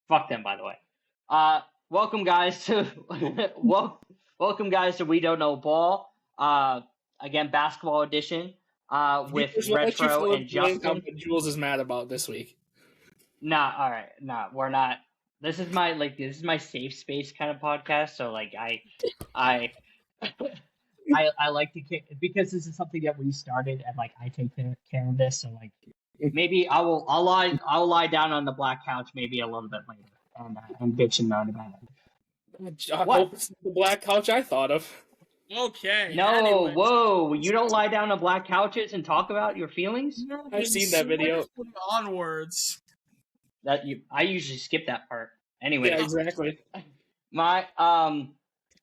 Fuck them, by the way. Welcome guys to welcome guys to We Don't Know Ball. Again, basketball edition. With Retro and Justin. What Jules is mad about this week. Nah, all right, we're not. This is my safe space kind of podcast. So like I like to kick because this is something that we started and like I take care of this. So like maybe I'll lie down on the black couch maybe a little bit later and bitch and moan about it. I hope it's the black couch I thought of. Okay. No, anyways. whoa! You don't lie down on black couches and talk about your feelings. I've seen that video. Onwards. I usually skip that part. Anyway, Yeah, exactly.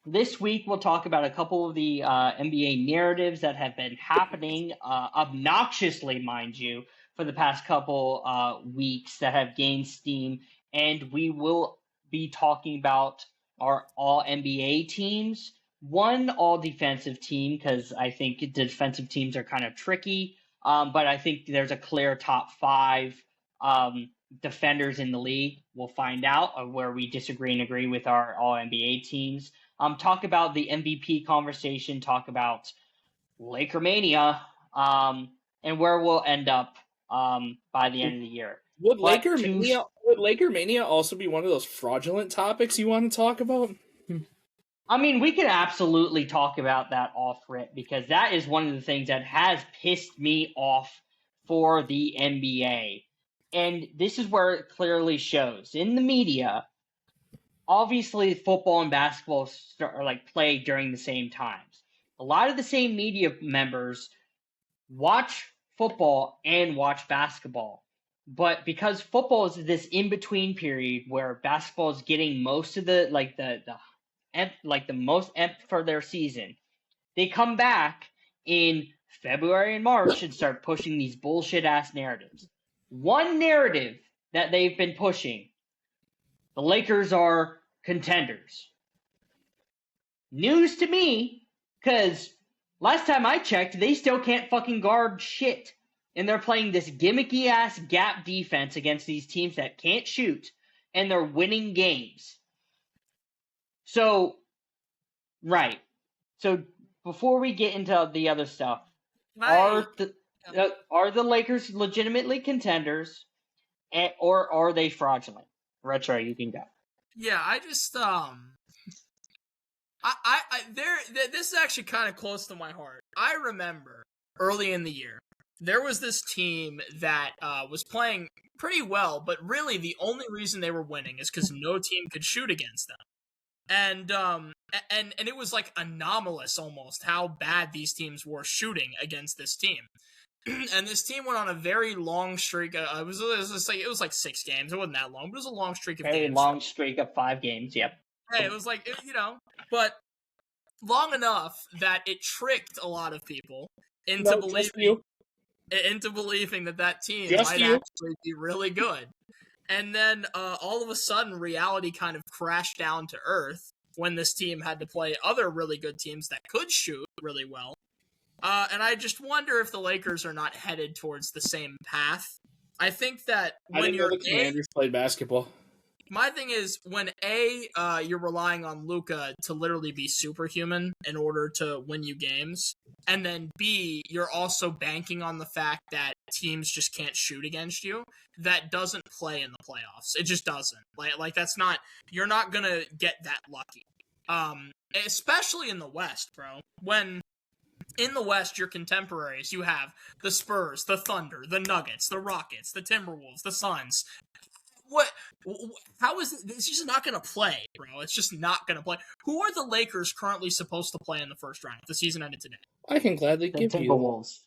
This week we'll talk about a couple of the NBA narratives that have been happening obnoxiously, mind you, for the past couple weeks that have gained steam, and we will be talking about our all NBA teams. One all defensive team because I think the defensive teams are kind of tricky, but I think there's a clear top five defenders in the league. We'll find out where we disagree and agree with our all NBA teams. Talk about the MVP conversation. Talk about Lakermania, and where we'll end up by the end of the year. Would Lakermania also be one of those fraudulent topics you want to talk about? I mean, we could absolutely talk about that off rip because that is one of the things that has pissed me off for the NBA. And this is where it clearly shows. In the media, obviously football and basketball play during the same times. A lot of the same media members watch football and watch basketball. But because football is this in-between period where basketball is getting most of the most for their season, they come back in February and March and start pushing these bullshit ass narratives. One narrative that they've been pushing: the Lakers are contenders. News to me, because last time I checked, they still can't fucking guard shit. And they're playing this gimmicky ass gap defense against these teams that can't shoot, and they're winning games. So, right. So, before we get into the other stuff, are the Lakers legitimately contenders, or are they fraudulent? Retro, you can go. Yeah, I just this is actually kind of close to my heart. I remember early in the year there was this team that was playing pretty well, but really the only reason they were winning is because no team could shoot against them. And it was like anomalous almost how bad these teams were shooting against this team. And this team went on a very long streak. It was like 6 games. It wasn't that long, but it was a long streak of games. Very long streak of 5 games. Yep. Hey, it was like but long enough that it tricked a lot of people into believing that team might actually be really good. And then all of a sudden, reality kind of crashed down to earth when this team had to play other really good teams that could shoot really well. And I just wonder if the Lakers are not headed towards the same path. I think that when the Commanders played basketball. My thing is, when you're relying on Luka to literally be superhuman in order to win you games, and then B, you're also banking on the fact that teams just can't shoot against you, that doesn't play in the playoffs. It just doesn't. Like that's not, you're not gonna get that lucky. Especially in the West, bro. When in the West, your contemporaries, you have the Spurs, the Thunder, the Nuggets, the Rockets, the Timberwolves, the Suns. How is it? It's just not going to play, bro. It's just not going to play. Who are the Lakers currently supposed to play in the first round if the season ended today? I can gladly give you. Timberwolves.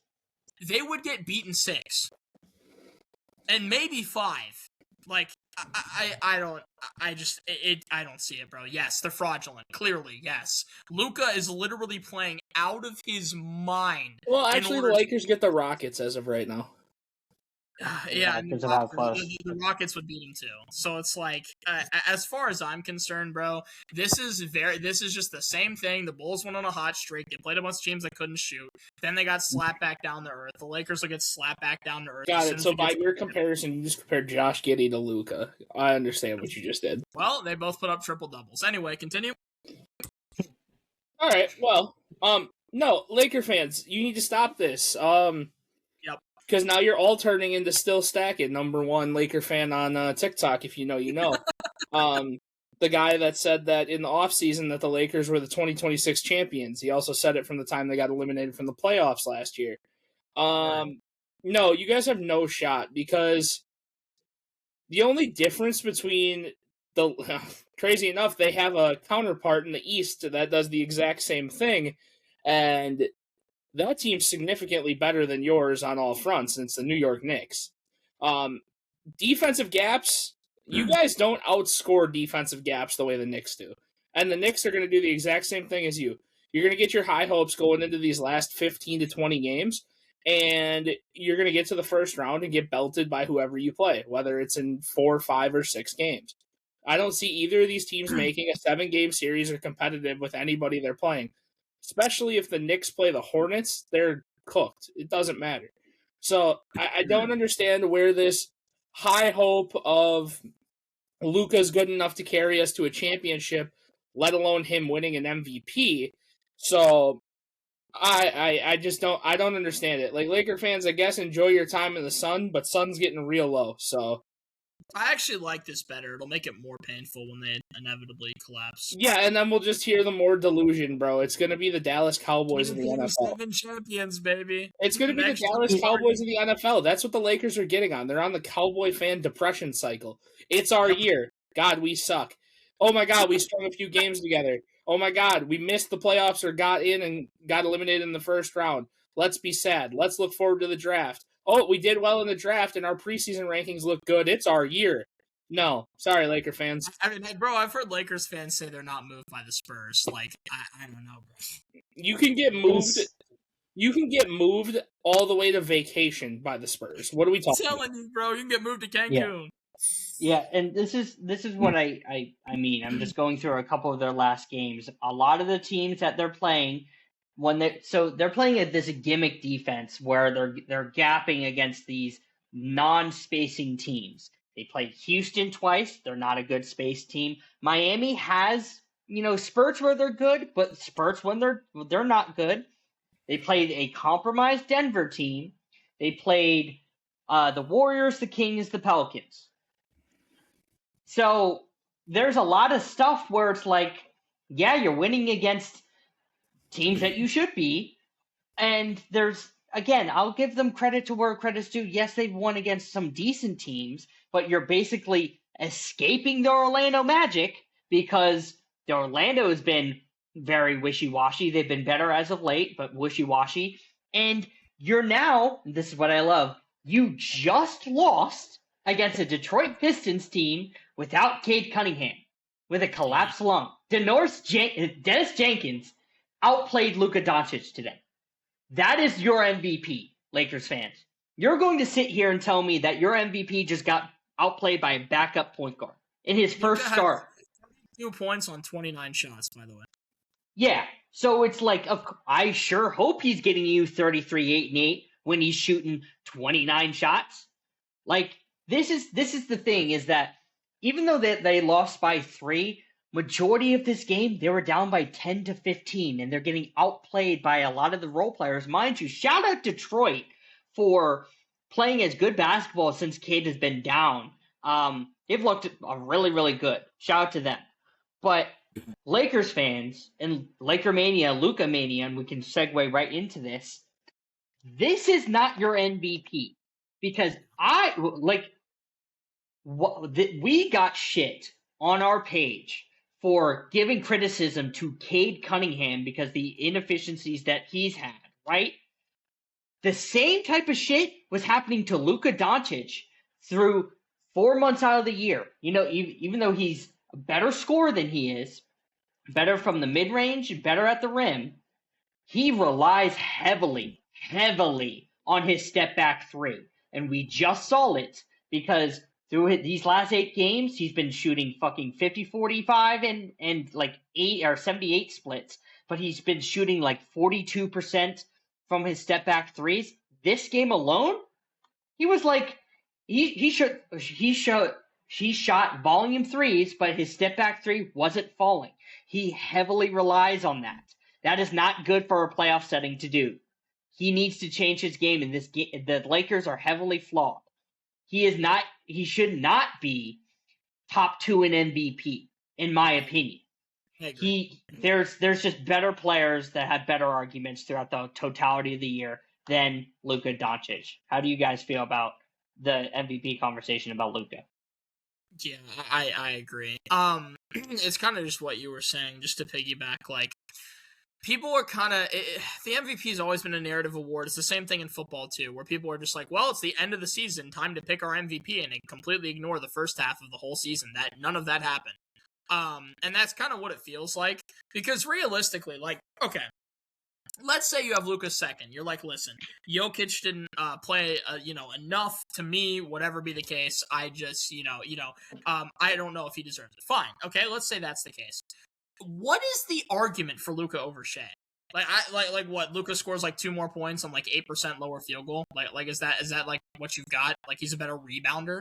They would get beaten 6. And maybe 5. Like, I don't see it, bro. Yes, they're fraudulent. Clearly, yes. Luka is literally playing out of his mind. Well, actually, the Lakers get the Rockets as of right now. Yeah, and because of how close. the Rockets would beat him too. So it's like, as far as I'm concerned, bro, this is just the same thing. The Bulls went on a hot streak. They played a bunch of teams that couldn't shoot. Then they got slapped back down to earth. The Lakers will get slapped back down to earth. Got it. So by your comparison, you just compared Josh Giddey to Luka. I understand what you just did. Well, they both put up triple doubles. Anyway, continue. All right. Well, no, Laker fans, you need to stop this. Yep. Because now you're all turning into Still Stacking, #1 Laker fan on TikTok, if you know, you know. The guy that said that in the offseason that the Lakers were the 2026 champions. He also said it from the time they got eliminated from the playoffs last year. No, you guys have no shot because the only difference between crazy enough, they have a counterpart in the East that does the exact same thing, and that team's significantly better than yours on all fronts, and it's the New York Knicks. Defensive gaps, you guys don't outscore defensive gaps the way the Knicks do. And the Knicks are going to do the exact same thing as you. You're going to get your high hopes going into these last 15 to 20 games, and you're going to get to the first round and get belted by whoever you play, whether it's in 4, 5, or 6 games. I don't see either of these teams making a 7-game series or competitive with anybody they're playing. Especially if the Knicks play the Hornets, they're cooked. It doesn't matter. So I don't understand where this high hope of Luka's good enough to carry us to a championship, let alone him winning an MVP. So I just don't understand it. Like, Laker fans, I guess enjoy your time in the sun, but sun's getting real low. So I actually like this better. It'll make it more painful when they inevitably collapse. yeah, and then we'll just hear the more delusion, bro. It's going to be the Dallas Cowboys in the NFL. 7 champions, baby. It's going to be the Dallas Cowboys in the NFL. That's what the Lakers are getting on. They're on the Cowboy fan depression cycle. It's our year. God, we suck. Oh my God, we strung a few games together. Oh my God, we missed the playoffs or got in and got eliminated in the first round. Let's be sad. Let's look forward to the draft. Oh, we did well in the draft and our preseason rankings look good. It's our year. No, sorry, Laker fans. I mean, bro, I've heard Lakers fans say they're not moved by the Spurs. Like, I don't know, bro. You can get moved. You can get moved all the way to vacation by the Spurs. What are we talking about? I'm telling you, bro, you can get moved to Cancun. Yeah, and this is what I mean. I'm just going through a couple of their last games. A lot of the teams that they're playing, they're playing at this gimmick defense where they're gapping against these non-spacing teams. They played Houston twice. They're not a good space team. Miami has, spurts where they're good, but spurts when they're not good. They played a compromised Denver team. They played the Warriors, the Kings, the Pelicans. So there's a lot of stuff where it's like, yeah, you're winning against teams that you should be. And again, I'll give them credit to where credit's due. Yes, they've won against some decent teams, but you're basically escaping the Orlando Magic because the Orlando has been very wishy-washy. They've been better as of late, but wishy-washy. And you're now, this is what I love, you just lost against a Detroit Pistons team without Cade Cunningham, with a collapsed lung. Dennis Jenkins outplayed Luka Doncic today. That is your MVP, Lakers fans. You're going to sit here and tell me that your MVP just got outplayed by a backup point guard in his first start. 2 points on 29 shots, by the way. Yeah, so it's like, I sure hope he's getting you 33, 8, and 8 when he's shooting 29 shots. Like, this is the thing, is that even though they lost by 3, majority of this game, they were down by 10 to 15, and they're getting outplayed by a lot of the role players. Mind you, shout out Detroit for playing as good basketball since Cade has been down. They've looked really, really good. Shout out to them. But Lakers fans and Lakermania, Luka-mania, and we can segue right into this. This is not your MVP because we got shit on our page for giving criticism to Cade Cunningham because the inefficiencies that he's had, right? The same type of shit was happening to Luka Doncic through 4 months out of the year. Even though he's a better scorer than he is, better from the mid-range, better at the rim, he relies heavily on his step-back 3. And we just saw it because through these last 8 games, he's been shooting fucking 50-45 and like 8 or 78 splits, but he's been shooting like 42% from his step back threes. This game alone, he was like he shot volume threes, but his step back three wasn't falling. He heavily relies on that. That is not good for a playoff setting to do. He needs to change his game, and this game, the Lakers are heavily flawed. He should not be top 2 in MVP, in my opinion. There's just better players that have better arguments throughout the totality of the year than Luka Doncic. How do you guys feel about the MVP conversation about Luka? Yeah, I agree. It's kind of just what you were saying, just to piggyback, like, people are kind of, the MVP has always been a narrative award. It's the same thing in football too, where people are just like, well, it's the end of the season, time to pick our MVP, and they completely ignore the first half of the whole season. That none of that happened. And that's kind of what it feels like, because realistically, like, okay, let's say you have Luka second. You're like, listen, Jokic didn't play, enough to me, whatever be the case. I just, I don't know if he deserves it. Fine. Okay, let's say that's the case. What is the argument for Luka over Shea? Like what? Luka scores like 2 more points on like 8% lower field goal. Like is that like what you've got? Like he's a better rebounder.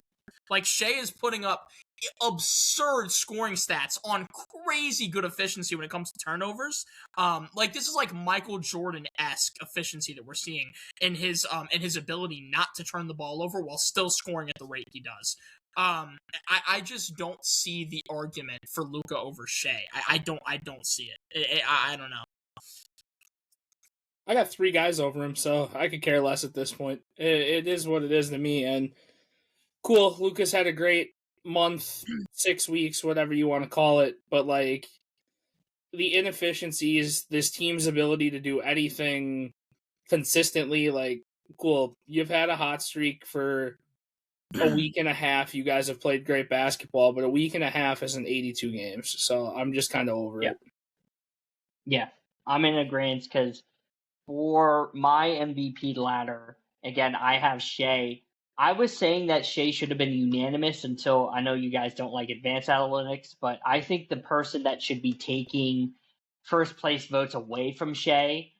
Like Shea is putting up absurd scoring stats on crazy good efficiency when it comes to turnovers. Like this is like Michael Jordan-esque efficiency that we're seeing in his ability not to turn the ball over while still scoring at the rate he does. I just don't see the argument for Luka over Shea. I don't see it. I don't know. I got 3 guys over him, so I could care less at this point. It is what it is to me, and cool. Luka's had a great month, 6 weeks, whatever you want to call it, but like the inefficiencies, this team's ability to do anything consistently, like, cool. You've had a hot streak for a week and a half. You guys have played great basketball, but a week and a half isn't 82 games, so I'm just kind of over it. Yeah, I'm in agreement because for my MVP ladder, again, I have Shea. I was saying that Shea should have been unanimous until I know you guys don't like advanced analytics, but I think the person that should be taking first place votes away from Shea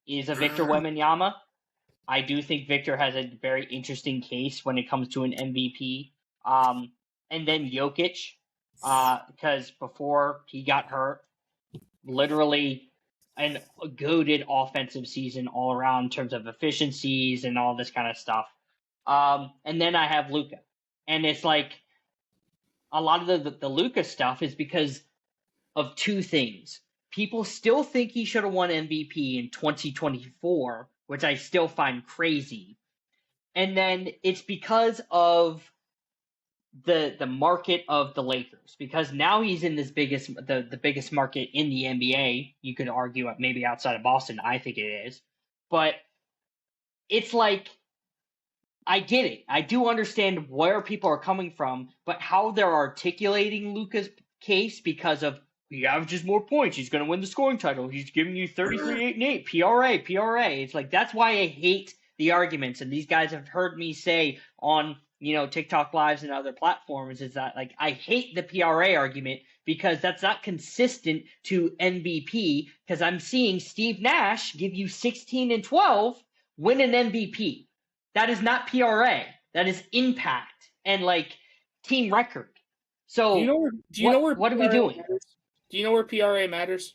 is a Victor Wembanyama. I do think Victor has a very interesting case when it comes to an MVP. And then Jokic, because before he got hurt, literally a goated offensive season all around in terms of efficiencies and all this kind of stuff. And then I have Luka. And it's like a lot of the Luka stuff is because of 2 things. People still think he should have won MVP in 2024, which I still find crazy. And then it's because of the market of the Lakers, because now he's in this the biggest market in the NBA. You could argue maybe outside of Boston. I think it is. But it's like, I get it. I do understand where people are coming from, but how they're articulating Luka's case because of he averages more points, he's going to win the scoring title, he's giving you 33, 8, and 8, PRA. It's like, that's why I hate the arguments, and these guys have heard me say on, TikTok lives and other platforms, is that, like, I hate the PRA argument because that's not consistent to MVP, because I'm seeing Steve Nash give you 16 and 12, win an MVP. That is not PRA. That is impact and, like, team record. So what are we doing? Matters? Do you know where PRA matters?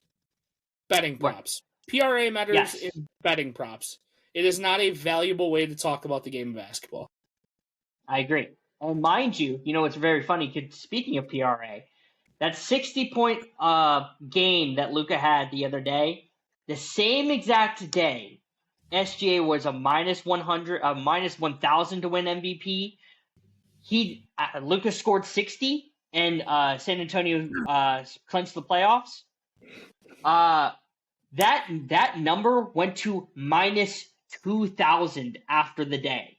Betting props. What? PRA matters in betting props. It is not a valuable way to talk about the game of basketball. I agree. And mind you, it's very funny, because speaking of PRA, that 60-point game that Luka had the other day, the same exact day, SGA was a minus 100, minus 1,000 to win MVP. Luka scored 60, and San Antonio clinched the playoffs. That number went to minus 2,000 after the day,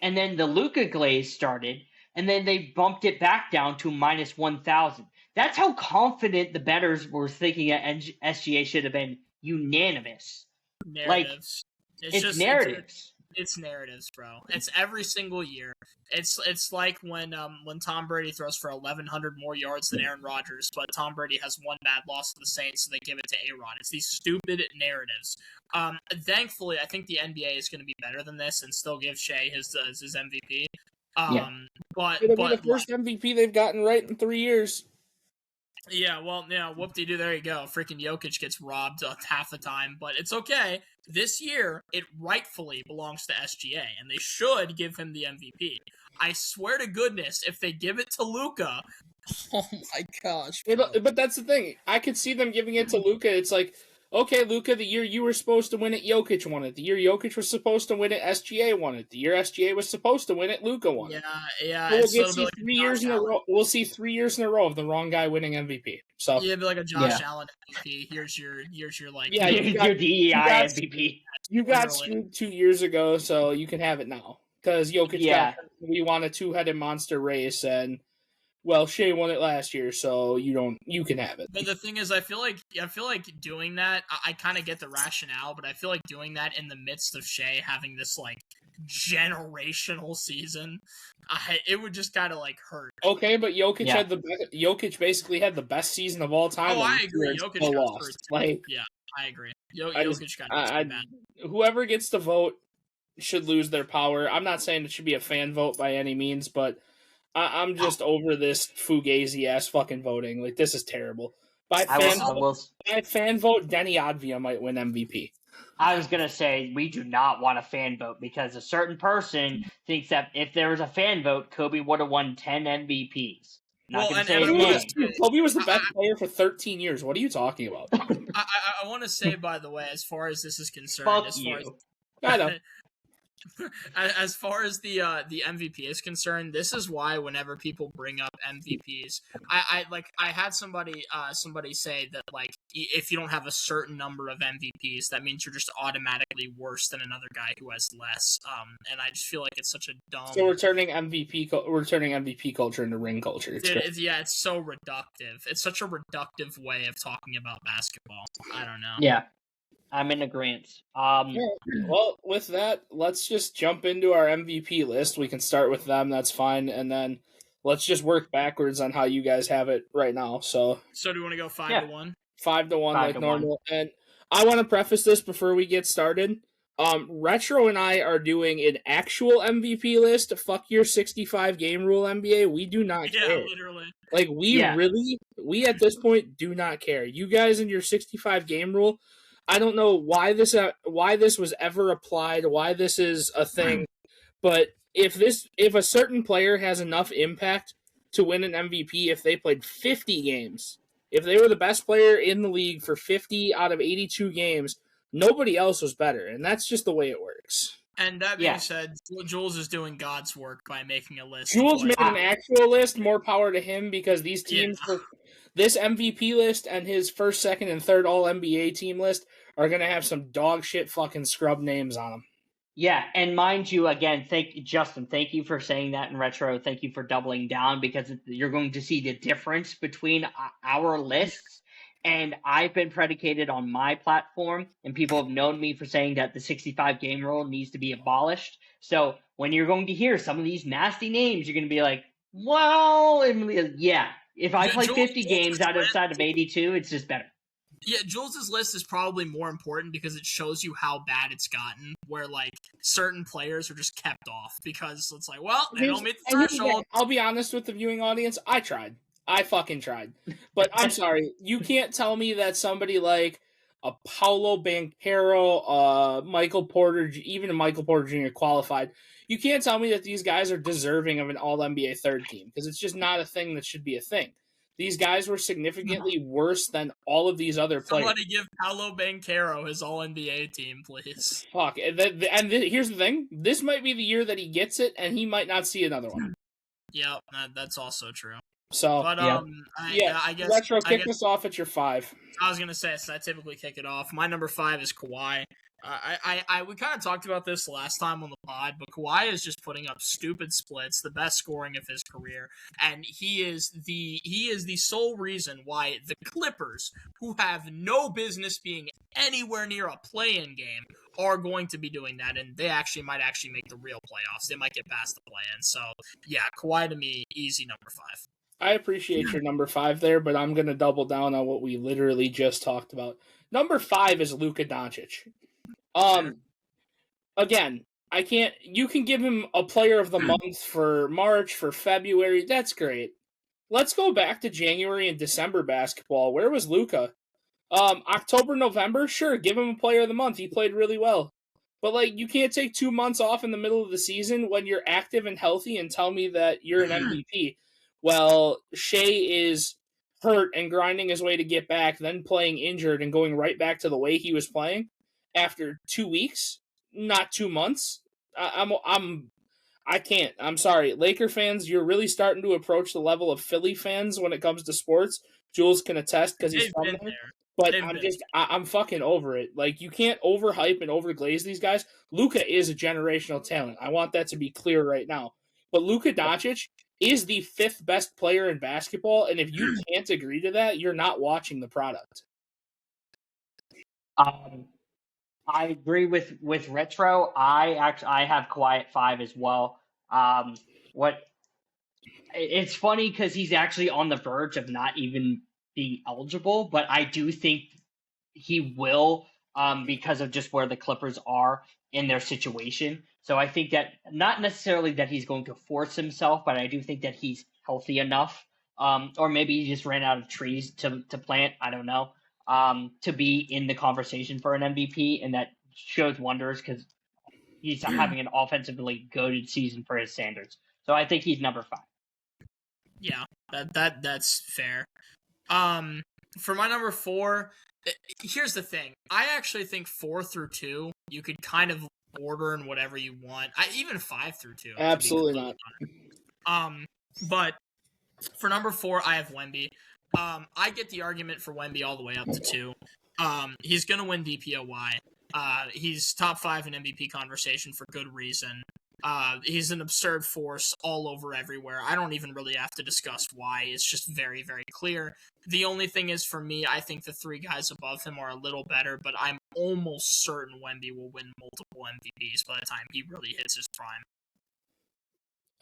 and then the Luka glaze started, and then they bumped it back down to minus 1,000. That's how confident the bettors were thinking that SGA should have been unanimous. Narratives. Like, it's narratives. It's narratives, bro. It's every single year. It's like when Tom Brady throws for 1,100 more yards than Aaron Rodgers, but Tom Brady has one bad loss to the Saints, so they give it to A-Rod. It's these stupid narratives. Thankfully, I think the NBA is going to be better than this and still give Shea his MVP. But It'll be the first MVP they've gotten right in 3 years. Yeah, well, whoop-de-doo, there you go. Freaking Jokic gets robbed half the time, but it's okay. This year, it rightfully belongs to SGA, and they should give him the MVP. I swear to goodness, if they give it to Luka, oh my gosh. But that's the thing. I could see them giving it to Luka. It's like, okay, Luka, the year you were supposed to win it, Jokic won it. The year Jokic was supposed to win it, SGA won it. The year SGA was supposed to win it, Luka won it. Yeah. We'll see 3 years in a row. We'll see 3 years in a row of the wrong guy winning MVP. So yeah, it'd be like a Josh Allen MVP. Here's your like your DEI MVP. You got screwed 2 years ago, so you can have it now because Jokic we won a 2-headed monster race and. Well, Shea won it last year, so you can have it. But the thing is, I feel like doing that, I kind of get the rationale, but I feel like doing that in the midst of Shea having this like generational season, it would just kind of like hurt. Okay, but Jokic basically had the best season of all time. Oh, I agree. Jokic got lost. Like, yeah, I agree. Jokic got bad. Whoever gets the vote should lose their power. I'm not saying it should be a fan vote by any means, but. I'm just over this fugazi-ass fucking voting. Like, this is terrible. By fan vote, Denny Advia might win MVP. I was going to say, we do not want a fan vote because a certain person thinks that if there was a fan vote, Kobe would have won 10 MVPs. Not going to say his name. Kobe was the best player for 13 years. What are you talking about? I want to say, by the way, as far as this is concerned, I know. As far as the MVP is concerned, this is why whenever people bring up MVPs, I had somebody say that like if you don't have a certain number of MVPs, that means you're just automatically worse than another guy who has less. And I just feel like it's such a dumb. So we're turning MVP culture into ring culture. It's so reductive. It's such a reductive way of talking about basketball. I don't know. Yeah. I'm in agreement. Well, with that, let's just jump into our MVP list. We can start with them. That's fine. And then let's just work backwards on how you guys have it right now. So do you want to go 5-1? 5-1 like normal. And I want to preface this before we get started. Retro and I are doing an actual MVP list. Fuck your 65 game rule, NBA. We do not care. Yeah, literally. Like, we at this point do not care. You guys and your 65 game rule. I don't know why this was ever applied, why this is a thing, but if a certain player has enough impact to win an MVP, if they played 50 games, if they were the best player in the league for 50 out of 82 games, nobody else was better, and that's just the way it works. And that being said, Jules is doing God's work by making a list. Jules made an actual list. More power to him because these teams, this MVP list and his first, second, and third All-NBA team list are going to have some dog shit fucking scrub names on them. Yeah, and mind you, again, Justin, thank you for saying that in retro. Thank you for doubling down because you're going to see the difference between our lists. And I've been predicated on my platform, and people have known me for saying that the 65-game rule needs to be abolished. So when you're going to hear some of these nasty names, you're going to be like, well, yeah, if I play 50 games outside of 82, it's just better. Yeah, Jules' list is probably more important because it shows you how bad it's gotten, where, like, certain players are just kept off because it's like, well, they don't meet the threshold. I'll be honest with the viewing audience, I tried. I fucking tried. But I'm sorry, you can't tell me that somebody like a Paolo Banchero, Michael Porter, even a Michael Porter Jr. qualified, you can't tell me that these guys are deserving of an All-NBA third team because it's just not a thing that should be a thing. These guys were significantly worse than all of these other players. Somebody give Paolo Banchero his All-NBA team, please. Fuck. Here's the thing. This might be the year that he gets it, and he might not see another one. Yeah, that's also true. So, but, I guess... Retro, kick us off at your 5. I was going to say, so I typically kick it off. My number 5 is Kawhi. We kind of talked about this last time on the pod, but Kawhi is just putting up stupid splits, the best scoring of his career, and he is the sole reason why the Clippers, who have no business being anywhere near a play-in game, are going to be doing that, and they might actually make the real playoffs. They might get past the play-in. So yeah, Kawhi to me, easy number 5. I appreciate your number 5 there, but I'm gonna double down on what we literally just talked about. Number 5 is Luka Doncic. Again, I can't. You can give him a player of the month for March, for February. That's great. Let's go back to January and December basketball. Where was Luka? October, November, sure, give him a player of the month. He played really well. But like, you can't take 2 months off in the middle of the season when you're active and healthy and tell me that you're an MVP. Well, Shea is hurt and grinding his way to get back, then playing injured and going right back to the way he was playing after 2 weeks, not 2 months. I can't. I'm sorry. Laker fans, you're really starting to approach the level of Philly fans when it comes to sports. Jules can attest because he's from there. But I'm fucking over it. Like, you can't overhype and overglaze these guys. Luka is a generational talent. I want that to be clear right now. But Luka Doncic is the 5th best player in basketball, and if you can't agree to that, you're not watching the product. I agree with Retro. I have Kawhi at 5 as well. It's funny because he's actually on the verge of not even being eligible, but I do think he will because of just where the Clippers are in their situation. So I think that not necessarily that he's going to force himself, but I do think that he's healthy enough, or maybe he just ran out of trees to plant. I don't know. To be in the conversation for an MVP, and that shows wonders because he's having an offensively goated season for his standards. So I think he's number 5. Yeah, that's fair. For my number 4, here's the thing. I actually think 4 through 2 you could kind of order in whatever you want. Even 5 through 2. Absolutely not. But for number 4, I have Wemby. I get the argument for Wemby all the way up to 2. He's going to win DPOY. He's top 5 in MVP conversation for good reason. He's an absurd force all over everywhere. I don't even really have to discuss why. It's just very, very clear. The only thing is, for me, I think the 3 guys above him are a little better, but I'm almost certain Wemby will win multiple MVPs by the time he really hits his prime.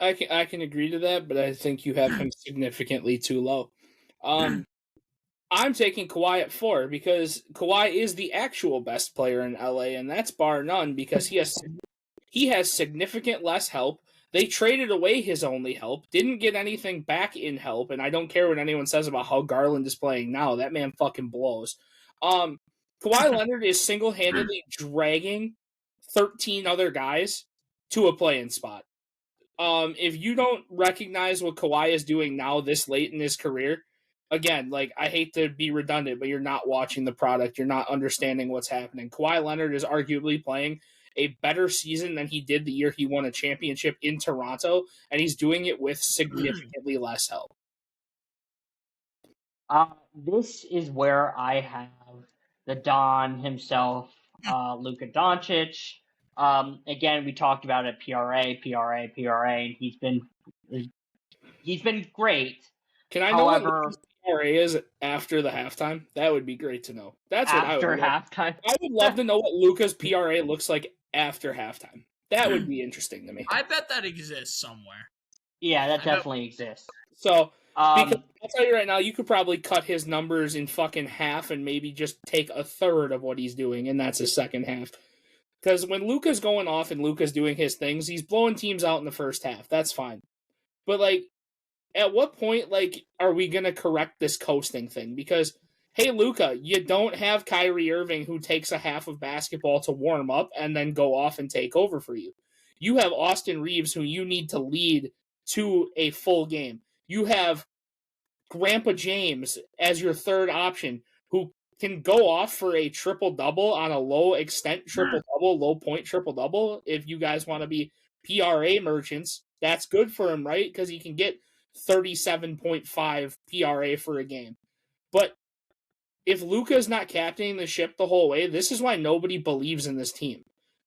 I can agree to that, but I think you have him significantly too low. I'm taking Kawhi at 4 because Kawhi is the actual best player in LA, and that's bar none because he has significant less help. They traded away his only help, didn't get anything back in help, and I don't care what anyone says about how Garland is playing now. That man fucking blows. Kawhi Leonard is single-handedly dragging 13 other guys to a play-in spot. If you don't recognize what Kawhi is doing now this late in his career, again, like, I hate to be redundant, but you're not watching the product. You're not understanding what's happening. Kawhi Leonard is arguably playing a better season than he did the year he won a championship in Toronto, and he's doing it with significantly less help. This is where I have the Don himself, Luka Doncic. Again, we talked about it, PRA, and he's been great. Can I know what Luka's PRA is after the halftime? That would be great to know. That's what after halftime. I would love to know what Luka's PRA looks like after halftime. That would be interesting to me. I bet that exists somewhere. Yeah, that definitely exists. So, because I'll tell you right now, you could probably cut his numbers in fucking half and maybe just take a third of what he's doing, and that's his second half. Because when Luka's going off and Luka's doing his things, he's blowing teams out in the first half. That's fine. But, like, at what point, like, are we going to correct this coasting thing? Because, hey, Luka, you don't have Kyrie Irving who takes a half of basketball to warm up and then go off and take over for you. You have Austin Reeves who you need to lead to a full game. You have Grandpa James as your third option who can go off for a triple-double on a low-extent triple-double, low-point triple-double. If you guys want to be PRA merchants, that's good for him, right? Because he can get 37.5 PRA for a game. But if Luka is not captaining the ship the whole way, this is why nobody believes in this team.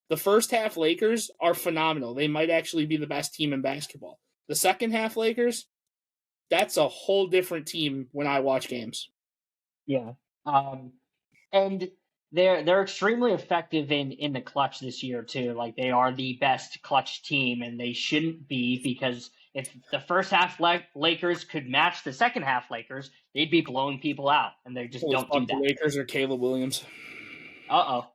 The first half Lakers are phenomenal. They might actually be the best team in basketball. The second half Lakers, that's a whole different team when I watch games. Yeah. And they're extremely effective in the clutch this year too. Like they are the best clutch team, and they shouldn't be, because if the first half Lakers could match the second half Lakers, they'd be blowing people out, and they just don't do The that. Lakers or Caleb Williams. But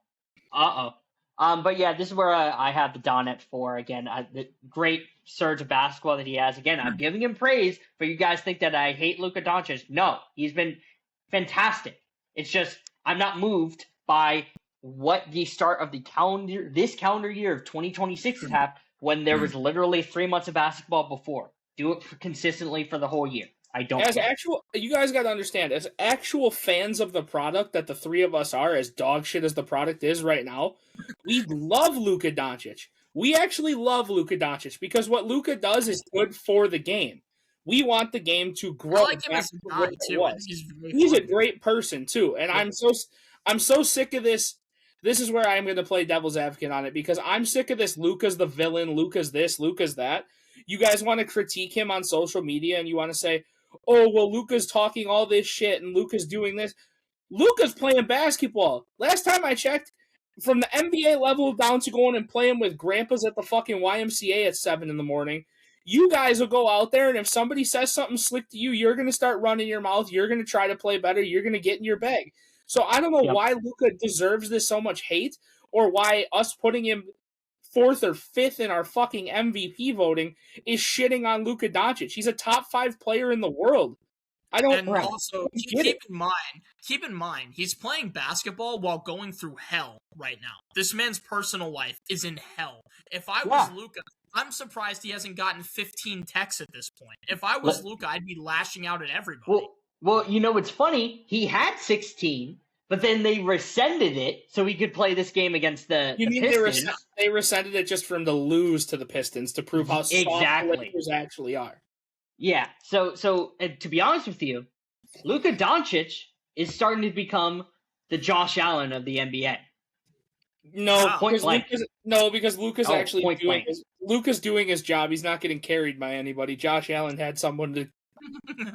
yeah, this is where I have the Don at 4 again. The great surge of basketball that he has. Again, I'm giving him praise. But you guys think that I hate Luka Doncic? No, he's been fantastic. It's just I'm not moved by what the start of this calendar year of 2026 has happened, when there was literally 3 months of basketball before. Do it consistently for the whole year. I don't. You guys got to understand, as actual fans of the product that the three of us are, as dog shit as the product is right now, we love Luka Doncic. We actually love Luka Doncic because what Luka does is good for the game. We want the game to grow. I like him as a guy too. He's a great person too, and I'm so sick of this. This is where I'm going to play devil's advocate on it, because I'm sick of this. Luka's the villain. Luka's this. Luka's that. You guys want to critique him on social media, and you want to say, oh, well, Luka's talking all this shit and Luka's doing this. Luka's playing basketball. Last time I checked, from the NBA level down to going and playing with grandpas at the fucking YMCA at 7 in the morning, you guys will go out there, and if somebody says something slick to you, you're going to start running your mouth. You're going to try to play better. You're going to get in your bag. So I don't know why Luka deserves this so much hate, or why us putting him 4th or 5th in our fucking MVP voting is shitting on Luka Doncic. He's a top 5 player in the world. I don't. And also, keep in mind, he's playing basketball while going through hell right now. This man's personal life is in hell. If I was Luka, I'm surprised he hasn't gotten 15 texts at this point. If I was Luka, I'd be lashing out at everybody. Well, you know, it's funny. He had 16. But then they rescinded it so he could play this game against the Pistons. They rescinded it just for him to lose to the Pistons to prove how soft the Lakers actually are. Yeah. So to be honest with you, Luka Doncic is starting to become the Josh Allen of the NBA. Because Luka's actually doing his job. He's not getting carried by anybody. Josh Allen had someone to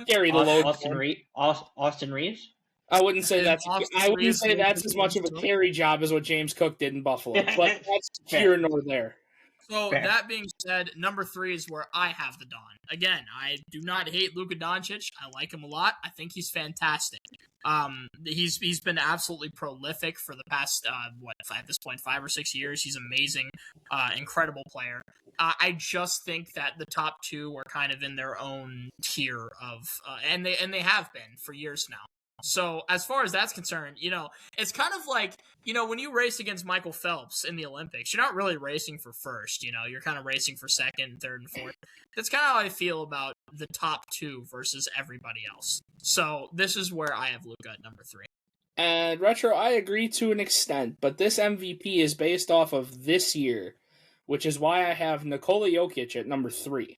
carry the load. Austin Reeves? I wouldn't say that's as much of a carry job as what James Cook did in Buffalo, but that's here nor there. So that being said, number 3 is where I have the Don. Again, I do not hate Luka Doncic. I like him a lot. I think he's fantastic. He's been absolutely prolific for the past at this point 5 or 6 years. He's amazing, incredible player. I just think that the top 2 are kind of in their own tier of, and they have been for years now. So as far as that's concerned, it's kind of like, when you race against Michael Phelps in the Olympics, you're not really racing for first, you're kind of racing for second, third, and fourth. That's kind of how I feel about the top 2 versus everybody else. So this is where I have Luka at number 3. And Retro, I agree to an extent, but this MVP is based off of this year, which is why I have Nikola Jokic at number 3.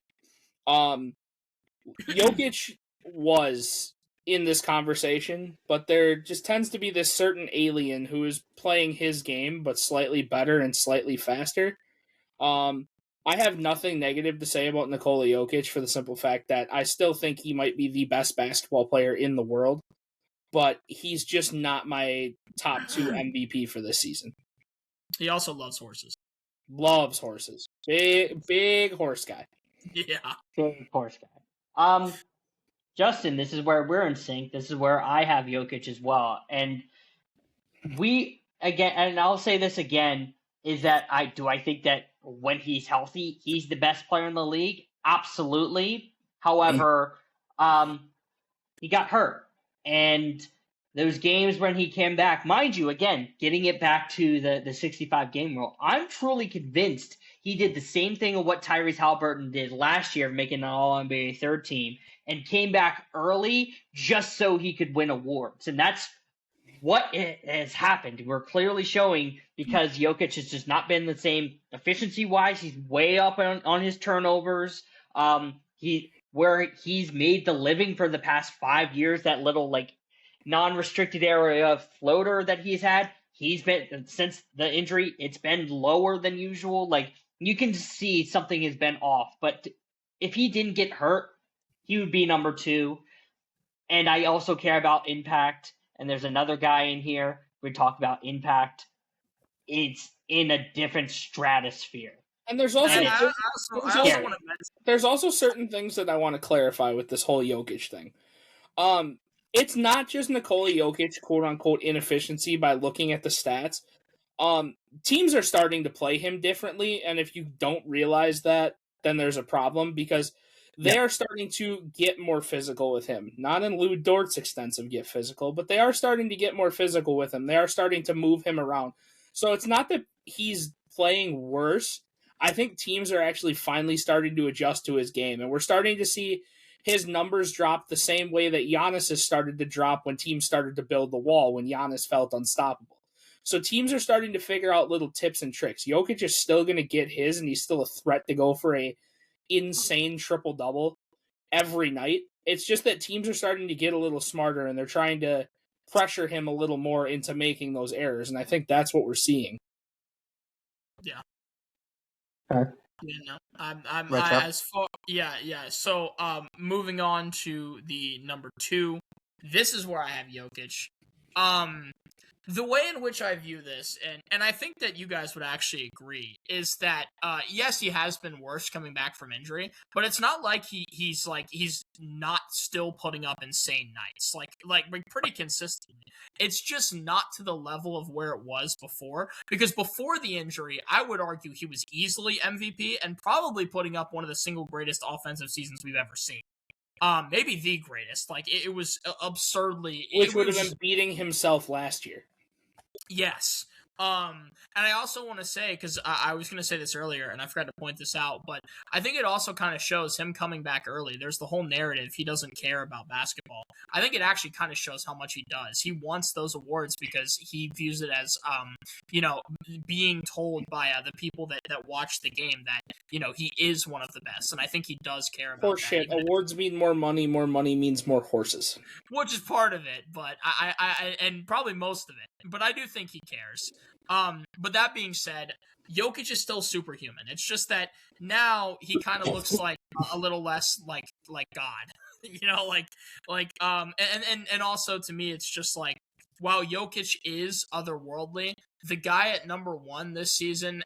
Jokic was in this conversation, but there just tends to be this certain alien who is playing his game, but slightly better and slightly faster. I have nothing negative to say about Nikola Jokic for the simple fact that I still think he might be the best basketball player in the world, but he's just not my top 2 MVP for this season. He also loves horses. Loves horses. Big horse guy. Yeah. Big horse guy. Justin, this is where we're in sync. This is where I have Jokic as well. And and I'll say this again, is that I think that when he's healthy, he's the best player in the league. Absolutely. However, he got hurt. And those games when he came back, mind you, again, getting it back to the 65 game rule, I'm truly convinced he did the same thing of what Tyrese Haliburton did last year, making an All-NBA third team, and came back early just so he could win awards. And that's what has happened. We're clearly showing, because Jokic has just not been the same efficiency-wise. He's way up on his turnovers. Where he's made the living for the past 5 years, that little non-restricted area floater that he's had, he's been, since the injury, it's been lower than usual. Like, you can see something has been off. But if he didn't get hurt, he would be number 2. And I also care about impact. And there's another guy in here. We talk about impact. It's in a different stratosphere. And there's also And I also want to mention, there's also certain things that I want to clarify with this whole Jokic thing. It's not just Nikola Jokic, quote unquote, inefficiency by looking at the stats. Teams are starting to play him differently, and if you don't realize that, then there's a problem because they are starting to get more physical with him. Not in Lou Dort's extensive get physical, but they are starting to get more physical with him. They are starting to move him around. So it's not that he's playing worse. I think teams are actually finally starting to adjust to his game, and we're starting to see his numbers drop the same way that Giannis has started to drop when teams started to build the wall, when Giannis felt unstoppable. So teams are starting to figure out little tips and tricks. Jokic is still going to get his, and he's still a threat to go for a insane triple-double every night. It's just that teams are starting to get a little smarter, and they're trying to pressure him a little more into making those errors, and I think that's what we're seeing. Yeah. Okay. Yeah, no, I'm Right, as far. Yeah. So, moving on to the number 2. This is where I have Jokic. The way in which I view this, and I think that you guys would actually agree, is that yes, he has been worse coming back from injury, but it's not like he's not still putting up insane nights, like pretty consistently. It's just not to the level of where it was before, because before the injury, I would argue he was easily MVP and probably putting up one of the single greatest offensive seasons we've ever seen. Maybe the greatest. Like, it was absurdly, Which would have been beating himself last year. Yes. And I also want to say, because I was going to say this earlier, and I forgot to point this out, but I think it also kind of shows him coming back early. There's the whole narrative he doesn't care about basketball. I think it actually kind of shows how much he does. He wants those awards because he views it as, being told by the people that watch the game that, he is one of the best. And I think he does care about Horse shit. Awards mean more money means more horses. Which is part of it, but I and probably most of it. But I do think he cares. But that being said, Jokic is still superhuman. It's just that now he kind of looks like a little less like God, and also to me, it's just like, while Jokic is otherworldly, the guy at number 1 this season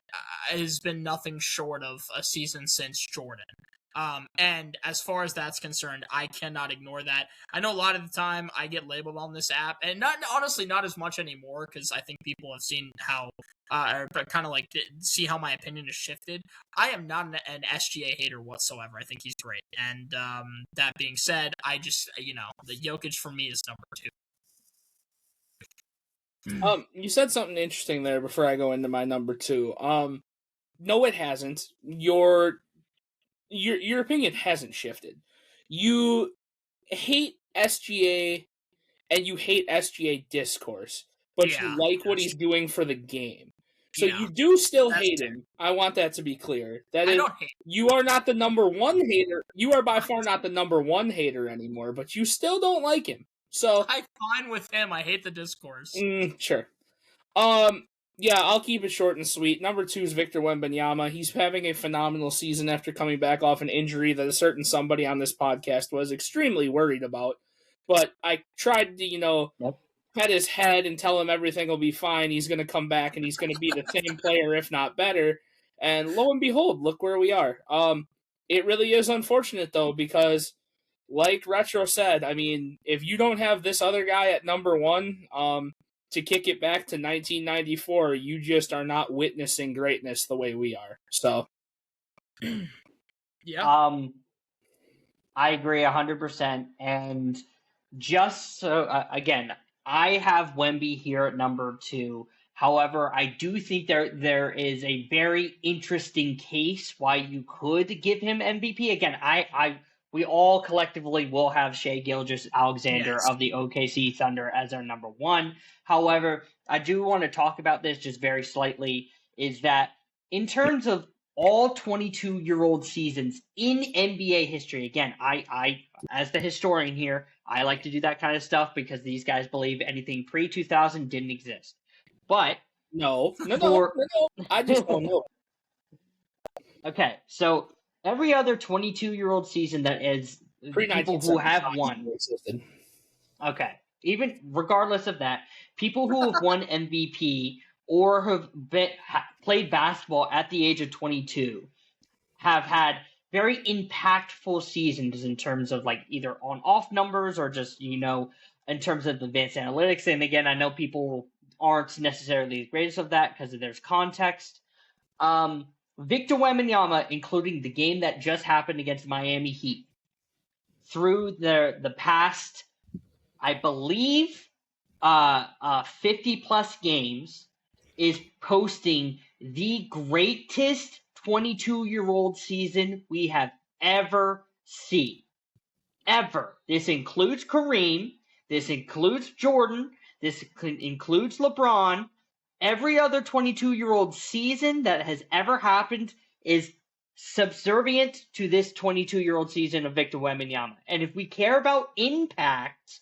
has been nothing short of a season since Jordan. And as far as that's concerned, I cannot ignore that. I know a lot of the time I get labeled on this app, and honestly not as much anymore, because I think people have seen how, see how my opinion has shifted. I am not an SGA hater whatsoever. I think he's great. And that being said, I just, the Jokic for me is number 2. You said something interesting there before I go into my number 2. No, it hasn't. Your opinion hasn't shifted. You hate SGA and you hate SGA discourse, but you like what he's doing for the game. So you do still hate him. I want that to be clear. That is, you are not the number 1 hater. You are by far not the number 1 hater anymore, but you still don't like him. So I'm fine with him. I hate the discourse. Sure. Yeah, I'll keep it short and sweet. Number 2 is Victor Wembanyama. He's having a phenomenal season after coming back off an injury that a certain somebody on this podcast was extremely worried about. But I tried to, pet his head and tell him everything will be fine. He's going to come back and he's going to be the same player, if not better. And lo and behold, look where we are. It really is unfortunate, though, because like Retro said, I mean, if you don't have this other guy at number 1, to kick it back to 1994, you just are not witnessing greatness the way we are. So, yeah. I agree 100%. And just so, again, I have Wemby here at number 2. However, I do think there is a very interesting case why you could give him MVP. Again, we all collectively will have Shai Gilgeous-Alexander of the OKC Thunder as our number 1. However, I do want to talk about this just very slightly, is that in terms of all 22-year-old seasons in NBA history. Again, I as the historian here, I like to do that kind of stuff because these guys believe anything pre-2000 didn't exist. But No. I just don't know. Okay, so every other 22-year-old season that is people who have won. Okay, even regardless of that, people who have won MVP or have played basketball at the age of 22 have had very impactful seasons in terms of like either on-off numbers or just, in terms of advanced analytics. And again, I know people aren't necessarily the greatest of that because there's context. Victor Wembanyama, including the game that just happened against Miami Heat, through the past, I believe, 50-plus games, is posting the greatest 22-year-old season we have ever seen. Ever. This includes Kareem. This includes Jordan. This includes LeBron. Every other 22-year-old season that has ever happened is subservient to this 22-year-old season of Victor Wembanyama. And if we care about impact,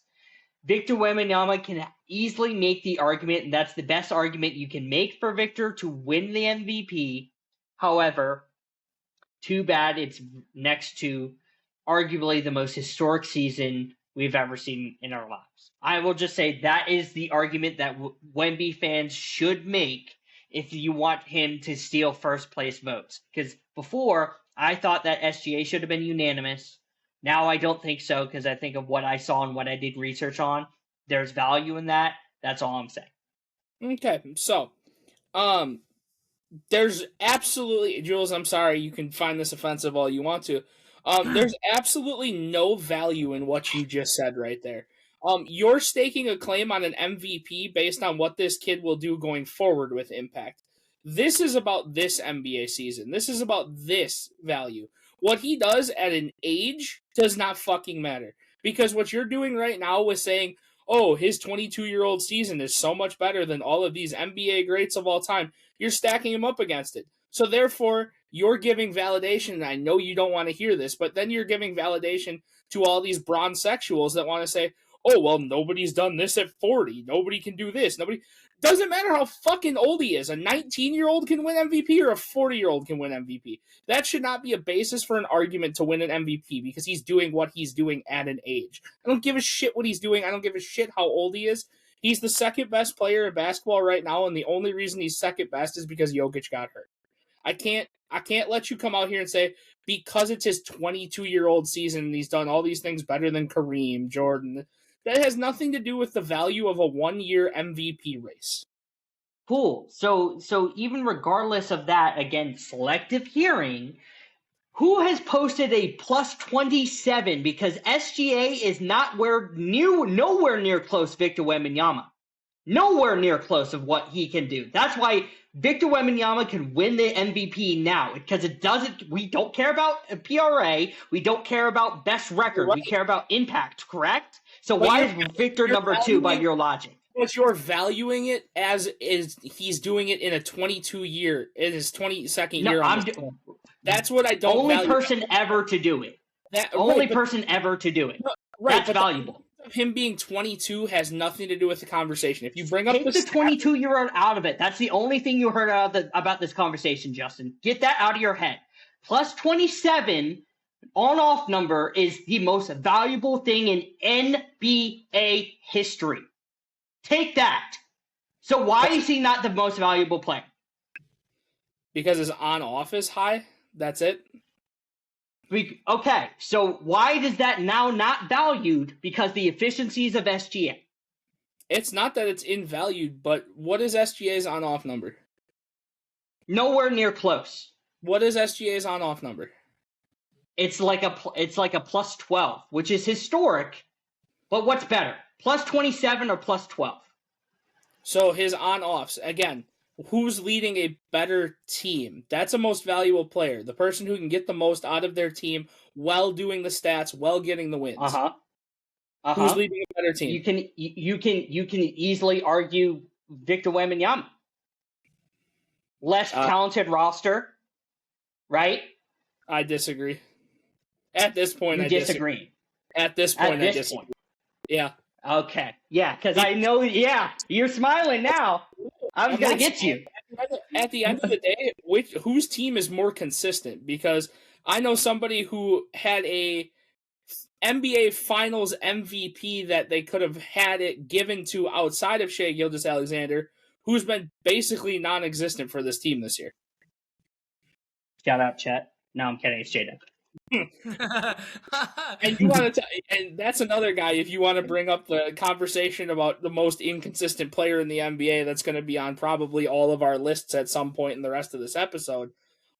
Victor Wembanyama can easily make the argument, and that's the best argument you can make for Victor to win the MVP. However, too bad it's next to arguably the most historic season we've ever seen in our lives. I will just say that is the argument that Wemby fans should make if you want him to steal first place votes. Because before, I thought that SGA should have been unanimous. Now I don't think so because I think of what I saw and what I did research on. There's value in that. That's all I'm saying. Okay, so there's absolutely, Jules, I'm sorry, you can find this offensive all you want to. There's absolutely no value in what you just said right there. You're staking a claim on an MVP based on what this kid will do going forward with impact. This is about this NBA season. This is about this value. What he does at an age does not fucking matter. Because what you're doing right now with saying, oh, his 22-year-old season is so much better than all of these NBA greats of all time, you're stacking him up against it. So therefore, you're giving validation, and I know you don't want to hear this, but then you're giving validation to all these bronze sexuals that want to say, oh, well, nobody's done this at 40. Nobody can do this. Doesn't matter how fucking old he is. A 19-year-old can win MVP or a 40-year-old can win MVP. That should not be a basis for an argument to win an MVP because he's doing what he's doing at an age. I don't give a shit what he's doing. I don't give a shit how old he is. He's the second best player in basketball right now, and the only reason he's second best is because Jokic got hurt. I can't let you come out here and say, because it's his 22-year-old season and he's done all these things better than Kareem, Jordan. That has nothing to do with the value of a one-year MVP race. Cool. So even regardless of that, again, selective hearing, who has posted a plus 27? Because SGA is nowhere near close Victor Wembanyama. Nowhere near close of what he can do. That's why Victor Wembanyama can win the MVP now, because we don't care about PRA, we don't care about best record, we care about impact, correct? So why is Victor number 2 by your logic? But you're valuing it as is he's doing it in a 22-year, in his 22nd year. That's what I don't. Only person ever to do it. Person ever to do it. That's valuable. Him being 22 has nothing to do with the conversation. If you bring up the 22-year-old out of it, that's the only thing you heard about this conversation, Justin. Get that out of your head. Plus 27 on-off number is the most valuable thing in NBA history. Take that. So why is he not the most valuable player? Because his on-off is high. That's it. Okay, so why is that now not valued? Because the efficiencies of SGA. It's not that it's invalued, but what is SGA's on-off number? Nowhere near close. What is SGA's on-off number? It's like a plus 12, which is historic. But what's better, plus 27 or plus 12? So his on-offs, again, who's leading a better team? That's a most valuable player. The person who can get the most out of their team while doing the stats, while getting the wins. Who's leading a better team? You can easily argue Victor Wembanyama. Less talented roster, right? I disagree. At this point, You I disagree. disagree. At this point, I disagree. Yeah. Okay. Yeah, because I know. Yeah, you're smiling now. I'm gonna get you. At the end of the day, whose team is more consistent? Because I know somebody who had a NBA Finals MVP that they could have had it given to outside of Shai Gilgeous-Alexander, who's been basically non-existent for this team this year. Shout out, Chet. No, I'm kidding. It's Jaden. And you want to, and that's another guy. If you want to bring up the conversation about the most inconsistent player in the NBA, that's going to be on probably all of our lists at some point in the rest of this episode.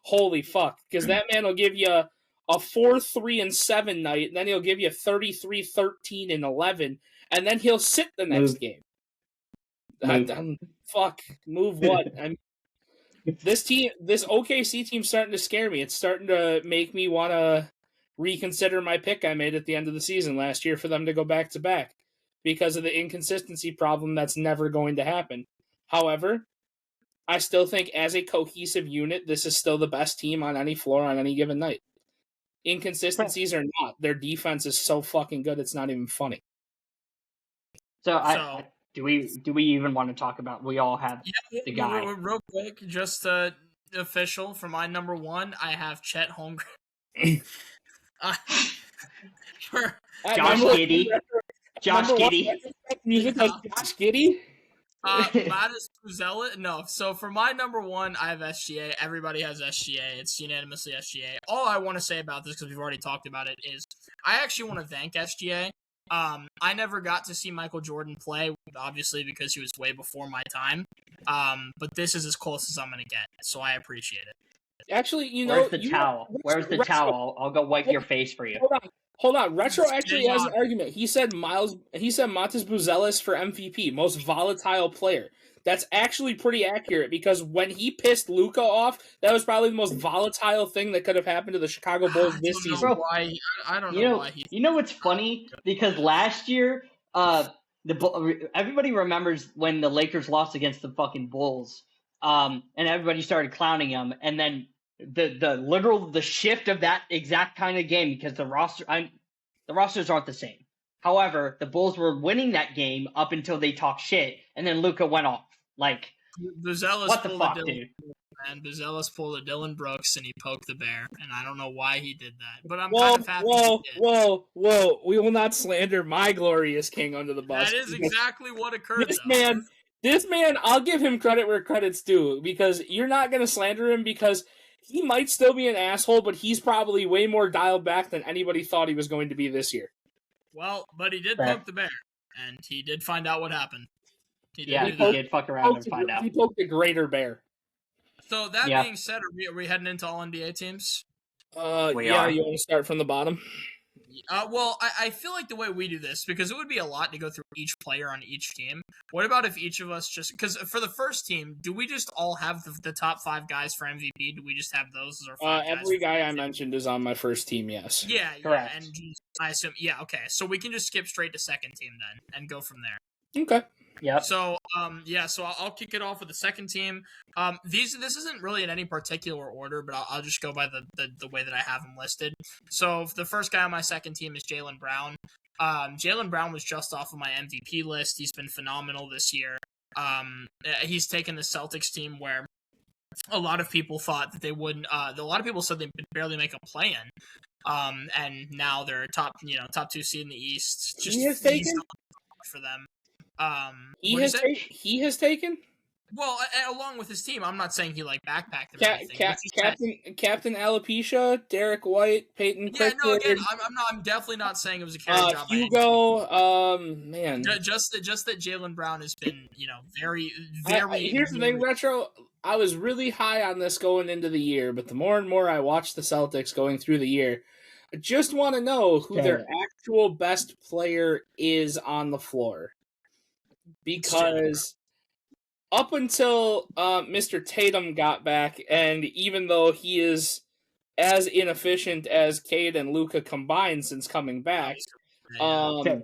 Holy fuck! Because that man will give you a 4-3-7 night, and then he'll give you 33-13-11, and then he'll sit the next game. Fuck, move what? This OKC team's starting to scare me. It's starting to make me want to reconsider my pick I made at the end of the season last year for them to go back to back because of the inconsistency problem that's never going to happen. However, I still think as a cohesive unit, this is still the best team on any floor on any given night. Inconsistencies or not, their defense is so fucking good, it's not even funny. So do we even want to talk about? We all have the guy. Real quick, just official for my number one. I have Chet Holmgren. Josh Giddey. Josh Giddey. Music like Josh Giddey. Mattis Buzella. No. So for my number one, I have SGA. Everybody has SGA. It's unanimously SGA. All I want to say about this, because we've already talked about it, is I actually want to thank SGA. I never got to see Michael Jordan play, obviously, because he was way before my time. But this is as close as I'm going to get, so I appreciate it. Actually, where's the towel? Where's the towel? I'll go wipe your face for you. Hold on. Retro actually has an argument. He said Matas Buzelis for MVP, most volatile player. That's actually pretty accurate because when he pissed Luka off, that was probably the most volatile thing that could have happened to the Chicago Bulls this season. I don't know why. You know what's funny? Because last year, everybody remembers when the Lakers lost against the fucking Bulls, and everybody started clowning them, and then the shift of that exact kind of game because the rosters aren't the same. However, the Bulls were winning that game up until they talked shit, and then Luka went off. Like, what the fuck, dude? And Buzelis pulled a Dylan Brooks and he poked the bear, and I don't know why he did that, but I'm kind of happy he did. Whoa! We will not slander my glorious king under the bus. That is exactly what occurred. This man, I'll give him credit where credit's due because you're not going to slander him because he might still be an asshole, but he's probably way more dialed back than anybody thought he was going to be this year. Well, but he did poke the bear, and he did find out what happened. He did fuck around and find out. He poked a greater bear. So that being said, are we heading into all NBA teams? You want to start from the bottom? Well, I feel like the way we do this, because it would be a lot to go through each player on each team. What about if each of us because for the first team, do we just all have the top 5 guys for MVP? Do we just have those as our 5 guys? Every guy I mentioned is on my first team, yes. Yeah, correct. And I assume, okay. So we can just skip straight to second team then and go from there. Okay. Yeah. So, so I'll kick it off with the second team. This isn't really in any particular order, but I'll just go by the way that I have them listed. So the first guy on my second team is Jaylen Brown. Jaylen Brown was just off of my MVP list. He's been phenomenal this year. He's taken the Celtics team where a lot of people thought that they wouldn't. A lot of people said they could barely make a play-in. And now they're top 2 seed in the East. Just for them. He has taken. Well, along with his team, I'm not saying he backpacked them. Captain Alopecia, Derek White, Peyton. Yeah, no. Again, I'm definitely not saying it was a carry job. Hugo, man. Just that Jaylen Brown has been, very, very. Here's the thing, Retro. I was really high on this going into the year, but the more and more I watch the Celtics going through the year, I just want to know who their actual best player is on the floor. Because up until Mr. Tatum got back, and even though he is as inefficient as Cade and Luka combined since coming back, I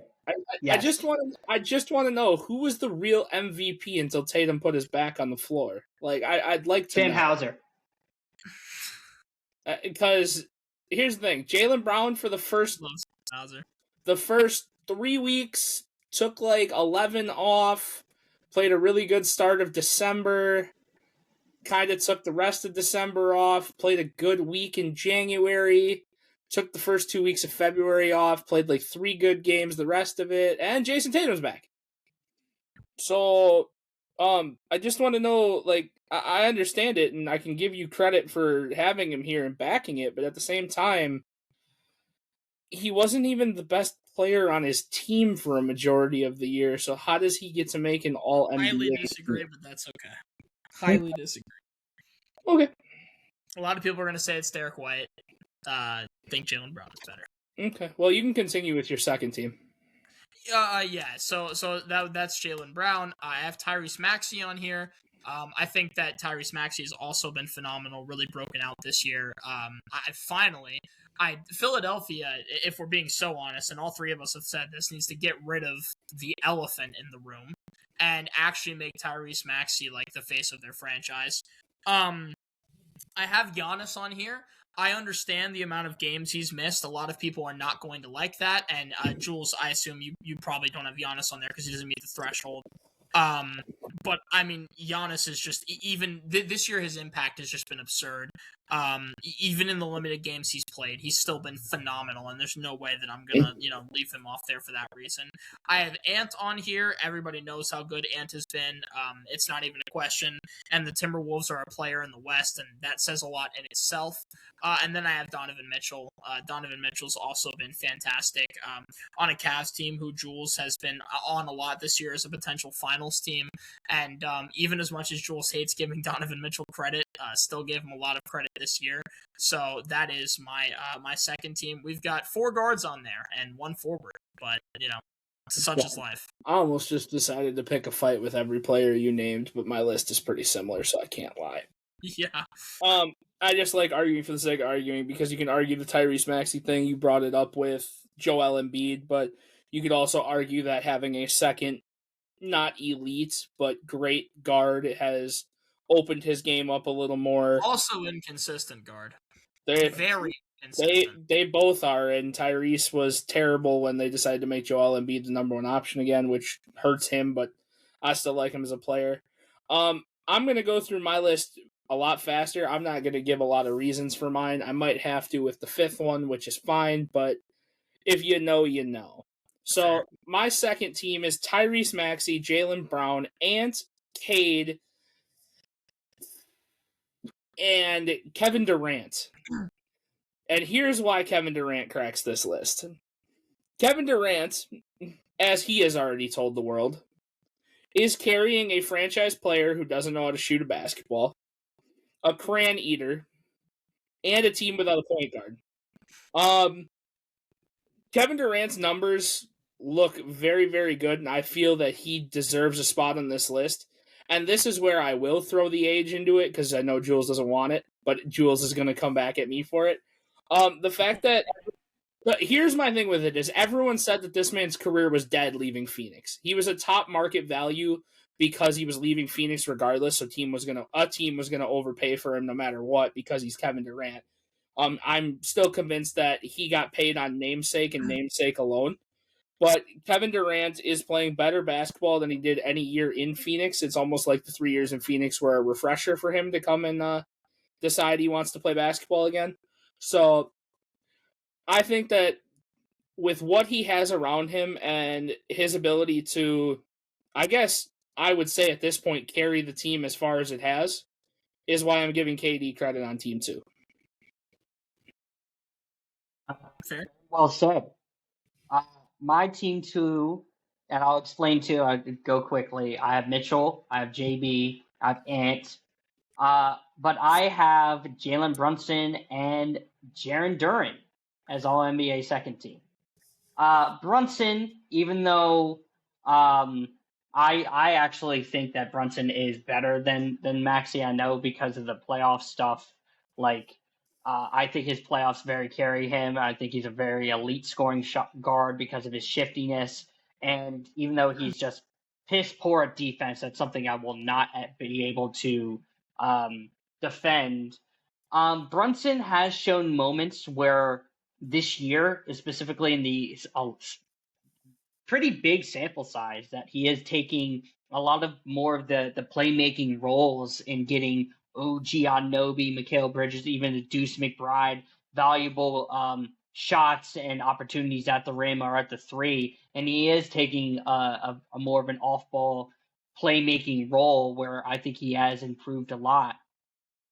just want to know who was the real MVP until Tatum put his back on the floor. I'd like to Sam know. Hauser. Because here's the thing: Jaylen Brown for the first 3 weeks took like 11 off, played a really good start of December, kind of took the rest of December off, played a good week in January, took the first 2 weeks of February off, played like 3 good games the rest of it, and Jason Tatum's back. So, I just want to know, like, I understand it, and I can give you credit for having him here and backing it, but at the same time, he wasn't even the best player on his team for a majority of the year, so how does he get to make an all-NBA? Highly disagree, but that's okay. Highly disagree. Okay. A lot of people are going to say it's Derek White. I think Jaylen Brown is better. Okay. Well, you can continue with your second team. Yeah. So that's Jaylen Brown. I have Tyrese Maxey on here. I think that Tyrese Maxey has also been phenomenal, really broken out this year. Philadelphia, if we're being so honest, and all three of us have said this, needs to get rid of the elephant in the room and actually make Tyrese Maxey like the face of their franchise. I have Giannis on here. I understand the amount of games he's missed. A lot of people are not going to like that. And Jules, I assume you probably don't have Giannis on there because he doesn't meet the threshold. But I mean, Giannis is just even this year. His impact has just been absurd. Even in the limited games he's played, he's still been phenomenal, and there's no way that I'm gonna leave him off there for that reason. I have Ant on here. Everybody knows how good Ant has been. It's not even a question. And the Timberwolves are a player in the West, and that says a lot in itself. And then I have Donovan Mitchell. Donovan Mitchell's also been fantastic on a Cavs team who Jules has been on a lot this year as a potential finals team. And even as much as Jules hates giving Donovan Mitchell credit, still gave him a lot of credit this year. So that is my second team. We've got 4 guards on there and 1 forward, but such is life. I almost just decided to pick a fight with every player you named, but my list is pretty similar, so I can't lie. Yeah. I just like arguing for the sake of arguing because you can argue the Tyrese Maxey thing. You brought it up with Joel Embiid, but you could also argue that having a second, not elite, but great guard has opened his game up a little more. Also inconsistent guard. Very inconsistent. They both are, and Tyrese was terrible when they decided to make Joel Embiid the number 1 option again, which hurts him, but I still like him as a player. I'm going to go through my list a lot faster. I'm not going to give a lot of reasons for mine. I might have to with the 5th one, which is fine, but if you know, you know. So my second team is Tyrese Maxey, Jaylen Brown, Ant, Cade, and Kevin Durant. And here's why Kevin Durant cracks this list. Kevin Durant, as he has already told the world, is carrying a franchise player who doesn't know how to shoot a basketball, a crayon eater, and a team without a point guard. Kevin Durant's numbers look very, very good, and I feel that he deserves a spot on this list. And this is where I will throw the age into it, because I know Jules doesn't want it, but Jules is going to come back at me for it. The fact that... Here's my thing with it, is everyone said that this man's career was dead leaving Phoenix. He was a top market value because he was leaving Phoenix regardless, so a team was gonna overpay for him no matter what because he's Kevin Durant. I'm still convinced that he got paid on namesake and namesake alone. But Kevin Durant is playing better basketball than he did any year in Phoenix. It's almost like the 3 years in Phoenix were a refresher for him to come and decide he wants to play basketball again. So I think that with what he has around him and his ability to, I guess I would say at this point, carry the team as far as it has, is why I'm giving KD credit on team 2. Fair. Well said. My team 2, and I'll explain too. I'll go quickly. I have Mitchell, I have JB, I have Ant, but I have Jalen Brunson and Jaren Duren as all NBA second team. Brunson, even though I actually think that Brunson is better than Maxey, I know because of the playoff stuff. I think his playoffs very carry him. I think he's a very elite scoring guard because of his shiftiness. And even though he's just piss poor at defense, that's something I will not be able to defend. Brunson has shown moments where this year, specifically in the pretty big sample size, that he is taking a lot of more of the playmaking roles in getting OG Anunoby, Mikal Bridges, even Deuce McBride valuable shots and opportunities at the rim or at the three, and he is taking a more of an off-ball playmaking role where I think he has improved a lot.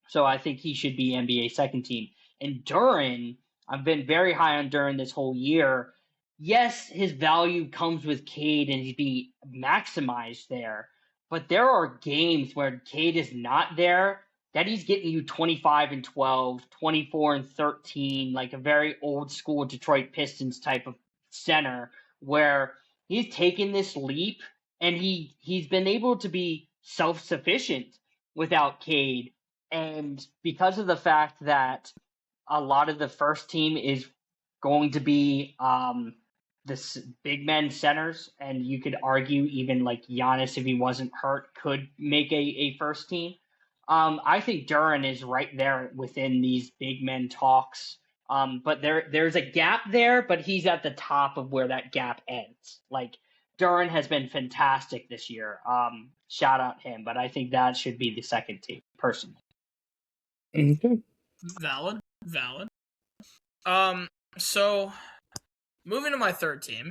So I think he should be NBA second team. And Duren, I've been very high on Duren this whole year. Yes, his value comes with Cade and he's being maximized there. But there are games where Cade is not there that he's getting you 25 and 12, 24 and 13, like a very old school Detroit Pistons type of center where he's taken this leap and he's been able to be self-sufficient without Cade. And because of the fact that a lot of the first team is going to be this big men centers, and you could argue even like Giannis, if he wasn't hurt, could make a first team. I think Duren is right there within these big men talks. But there's a gap there, but he's at the top of where that gap ends. Like Duren has been fantastic this year. Shout out him, but I think that should be the second team, personally. Okay. Valid. So moving to my third team,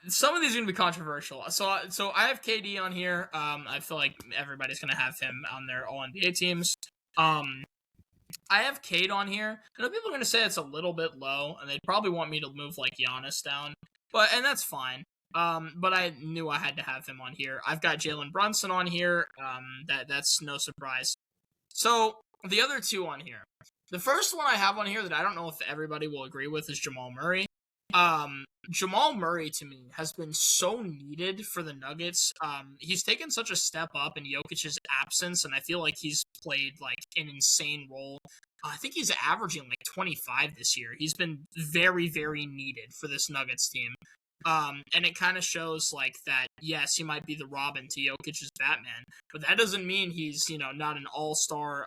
some of these are gonna be controversial. So I have KD on here. I feel like everybody's gonna have him on their All NBA teams. I have Cade on here. I know people are gonna say it's a little bit low, and they probably want me to move like Giannis down, and that's fine. But I knew I had to have him on here. I've got Jalen Brunson on here. That's no surprise. So the other two on here. The first one I have on here that I don't know if everybody will agree with is Jamal Murray. Jamal Murray, to me, has been so needed for the Nuggets. He's taken such a step up in Jokic's absence, and I feel like he's played like an insane role. I think he's averaging like 25 this year. He's been very, very needed for this Nuggets team. And it kind of shows like that, yes, he might be the Robin to Jokic's Batman, but that doesn't mean he's, not an all-star,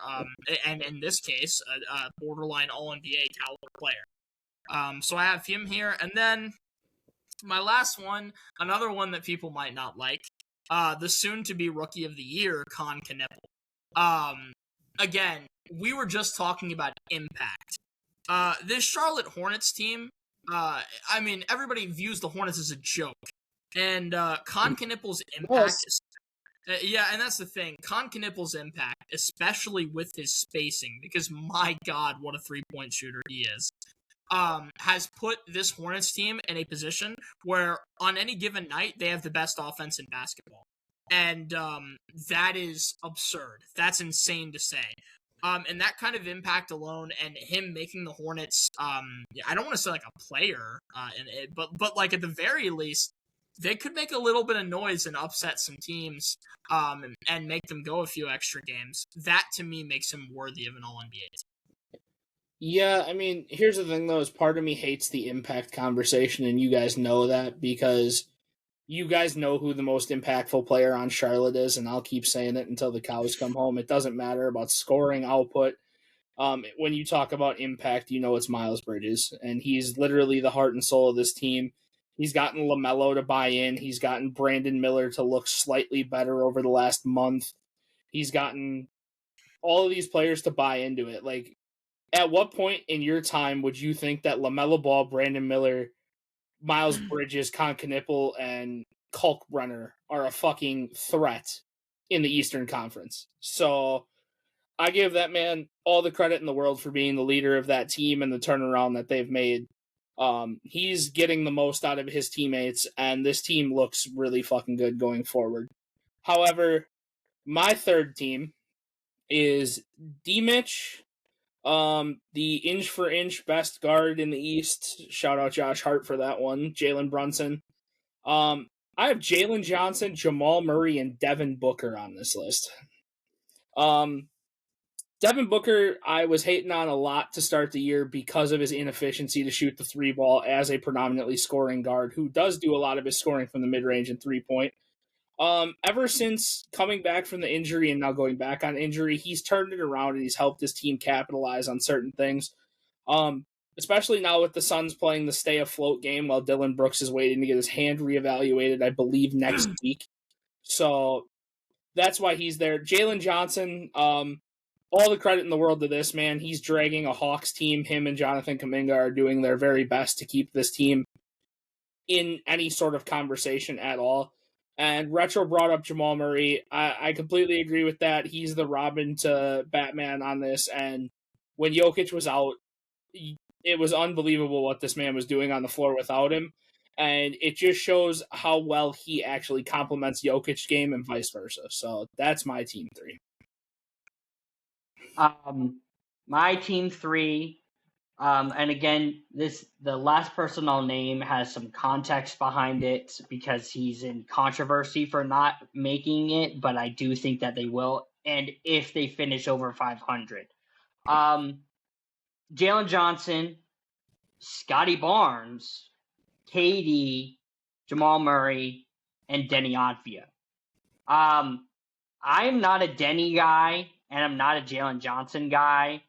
and in this case, a borderline all-NBA caliber player. So I have him here. And then my last one, another one that people might not like, the soon-to-be Rookie of the Year, Con Knippel. Again, we were just talking about impact. This Charlotte Hornets team, everybody views the Hornets as a joke. And Con Knippel's impact is, and that's the thing. Con Knippel's impact, especially with his spacing, because my God, what a three-point shooter he is, has put this Hornets team in a position where on any given night, they have the best offense in basketball. And that is absurd. That's insane to say. And that kind of impact alone, and him making the Hornets, I don't want to say like a player, but like at the very least, they could make a little bit of noise and upset some teams, and make them go a few extra games. That to me makes him worthy of an All-NBA team. Yeah, here's the thing though, is part of me hates the impact conversation, and you guys know that because you guys know who the most impactful player on Charlotte is, and I'll keep saying it until the cows come home. It doesn't matter about scoring output. When you talk about impact, it's Miles Bridges, and he's literally the heart and soul of this team. He's gotten LaMelo to buy in. He's gotten Brandon Miller to look slightly better over the last month. He's gotten all of these players to buy into it. Like, at what point in your time would you think that LaMelo Ball, Brandon Miller, Miles Bridges, Con Knippel, and Kalkbrenner are a fucking threat in the Eastern Conference? So I give that man all the credit in the world for being the leader of that team and the turnaround that they've made. He's getting the most out of his teammates, and this team looks really fucking good going forward. However, my third team is D-Mitch, the inch-for-inch best guard in the East. Shout out Josh Hart for that one. Jalen Brunson. I have Jalen Johnson, Jamal Murray, and Devin Booker on this list. Devin Booker, I was hating on a lot to start the year because of his inefficiency to shoot the three ball as a predominantly scoring guard who does do a lot of his scoring from the mid-range and three-point. Ever since coming back from the injury and now going back on injury, he's turned it around and he's helped his team capitalize on certain things. Especially now with the Suns playing the stay afloat game while Dylan Brooks is waiting to get his hand reevaluated, I believe, next week. So that's why he's there. Jalen Johnson, all the credit in the world to this man. He's dragging a Hawks team. Him and Jonathan Kuminga are doing their very best to keep this team in any sort of conversation at all. And Retro brought up Jamal Murray. I completely agree with that. He's the Robin to Batman on this. And when Jokic was out, it was unbelievable what this man was doing on the floor without him. And it just shows how well he actually complements Jokic's game and vice versa. So that's my team 3. My team 3, and again, the last person I'll name has some context behind it because he's in controversy for not making it, but I do think that they will, and if they finish over 500. Jalen Johnson, Scotty Barnes, KD, Jamal Murray, and Denny Advia. I'm not a Denny guy, and I'm not a Jalen Johnson guy,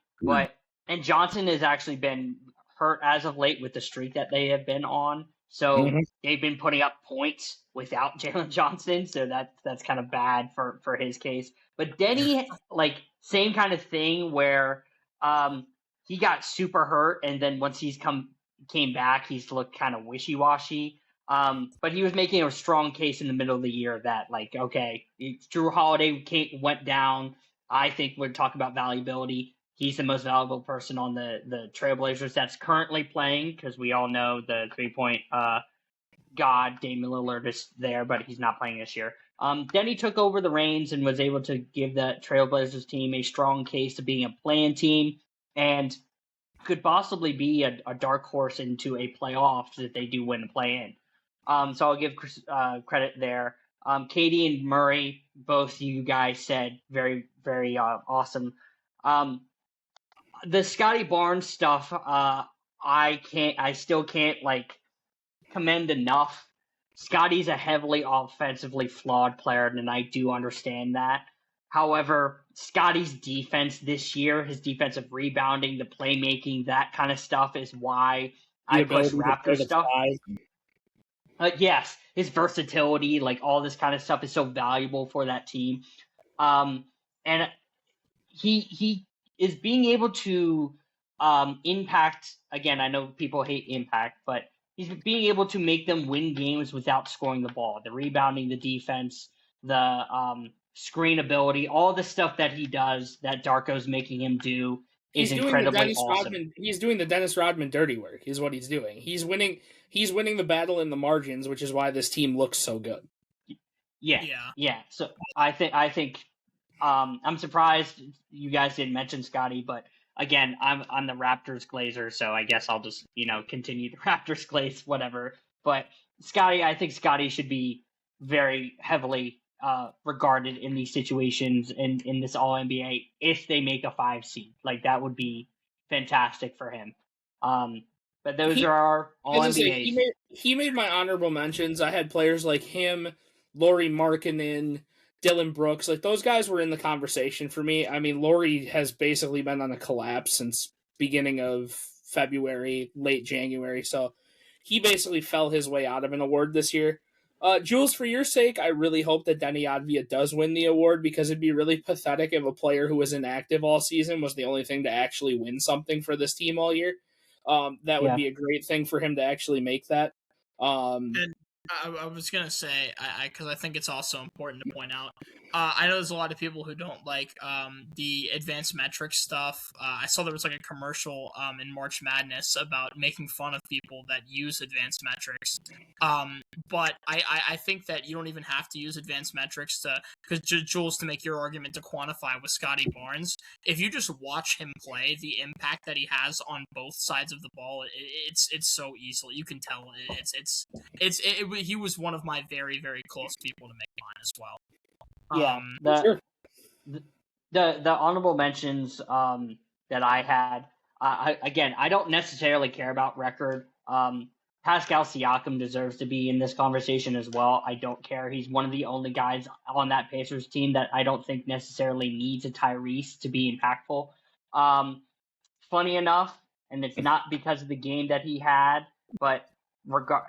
and Johnson has actually been hurt as of late with the streak that they have been on. So they've been putting up points without Jalen Johnson, so that's kind of bad for his case. But Denny, same kind of thing where he got super hurt, and then once came back, he's looked kind of wishy-washy. But he was making a strong case in the middle of the year that, okay, Drew Holiday went down. I think we're talking about valuability. He's the most valuable person on the Trailblazers that's currently playing, because we all know the 3-point god Damian Lillard is there, but he's not playing this year. Then he took over the reins and was able to give the Trailblazers team a strong case of being a play-in team and could possibly be a dark horse into a playoffs if they do win a play-in. So I'll give credit there. Katie and Murray, both you guys said very, very awesome. The Scotty Barnes stuff, I still can't commend enough. Scotty's a heavily offensively flawed player, and I do understand that. However, Scotty's defense this year, his defensive rebounding, the playmaking, that kind of stuff is why I push Raptor stuff. Yes, his versatility, all this kind of stuff is so valuable for that team. And he is being able to impact, again, I know people hate impact, but he's being able to make them win games without scoring the ball. The rebounding, the defense, the screen ability, all the stuff that he does that Darko's making him do is incredibly awesome. He's doing the Dennis Rodman dirty work, is what he's doing. He's winning the battle in the margins, which is why this team looks so good. Yeah. So I think I'm surprised you guys didn't mention Scotty, but again, I'm the Raptors glazer, so I guess I'll just continue the Raptors glaze, whatever. But I think Scotty should be very heavily regarded in these situations in this All NBA if they make a 5 seed. That would be fantastic for him. But those are our All NBAs. He made my honorable mentions. I had players like him, Lauri Markkanen, Dylan Brooks. Those guys were in the conversation for me. I mean, Lauri has basically been on a collapse since beginning of February, late January. So he basically fell his way out of an award this year. Jules, for your sake, I really hope that Denny Advia does win the award, because it'd be really pathetic if a player who was inactive all season was the only thing to actually win something for this team all year. That would be a great thing for him to actually make that. And I was going to say, because I think it's also important to point out, I know there's a lot of people who don't like the advanced metrics stuff. I saw there was a commercial in March Madness about making fun of people that use advanced metrics. But I think that you don't even have to use advanced metrics Jules, to make your argument to quantify with Scotty Barnes. If you just watch him play, the impact that he has on both sides of the ball, it's so easily. You can tell he was one of my very, very close people to make mine as well. The honorable mentions that I had, I don't necessarily care about record. Pascal Siakam deserves to be in this conversation as well. I don't care. He's one of the only guys on that Pacers team that I don't think necessarily needs a Tyrese to be impactful. Funny enough, and it's not because of the game that he had, but Bam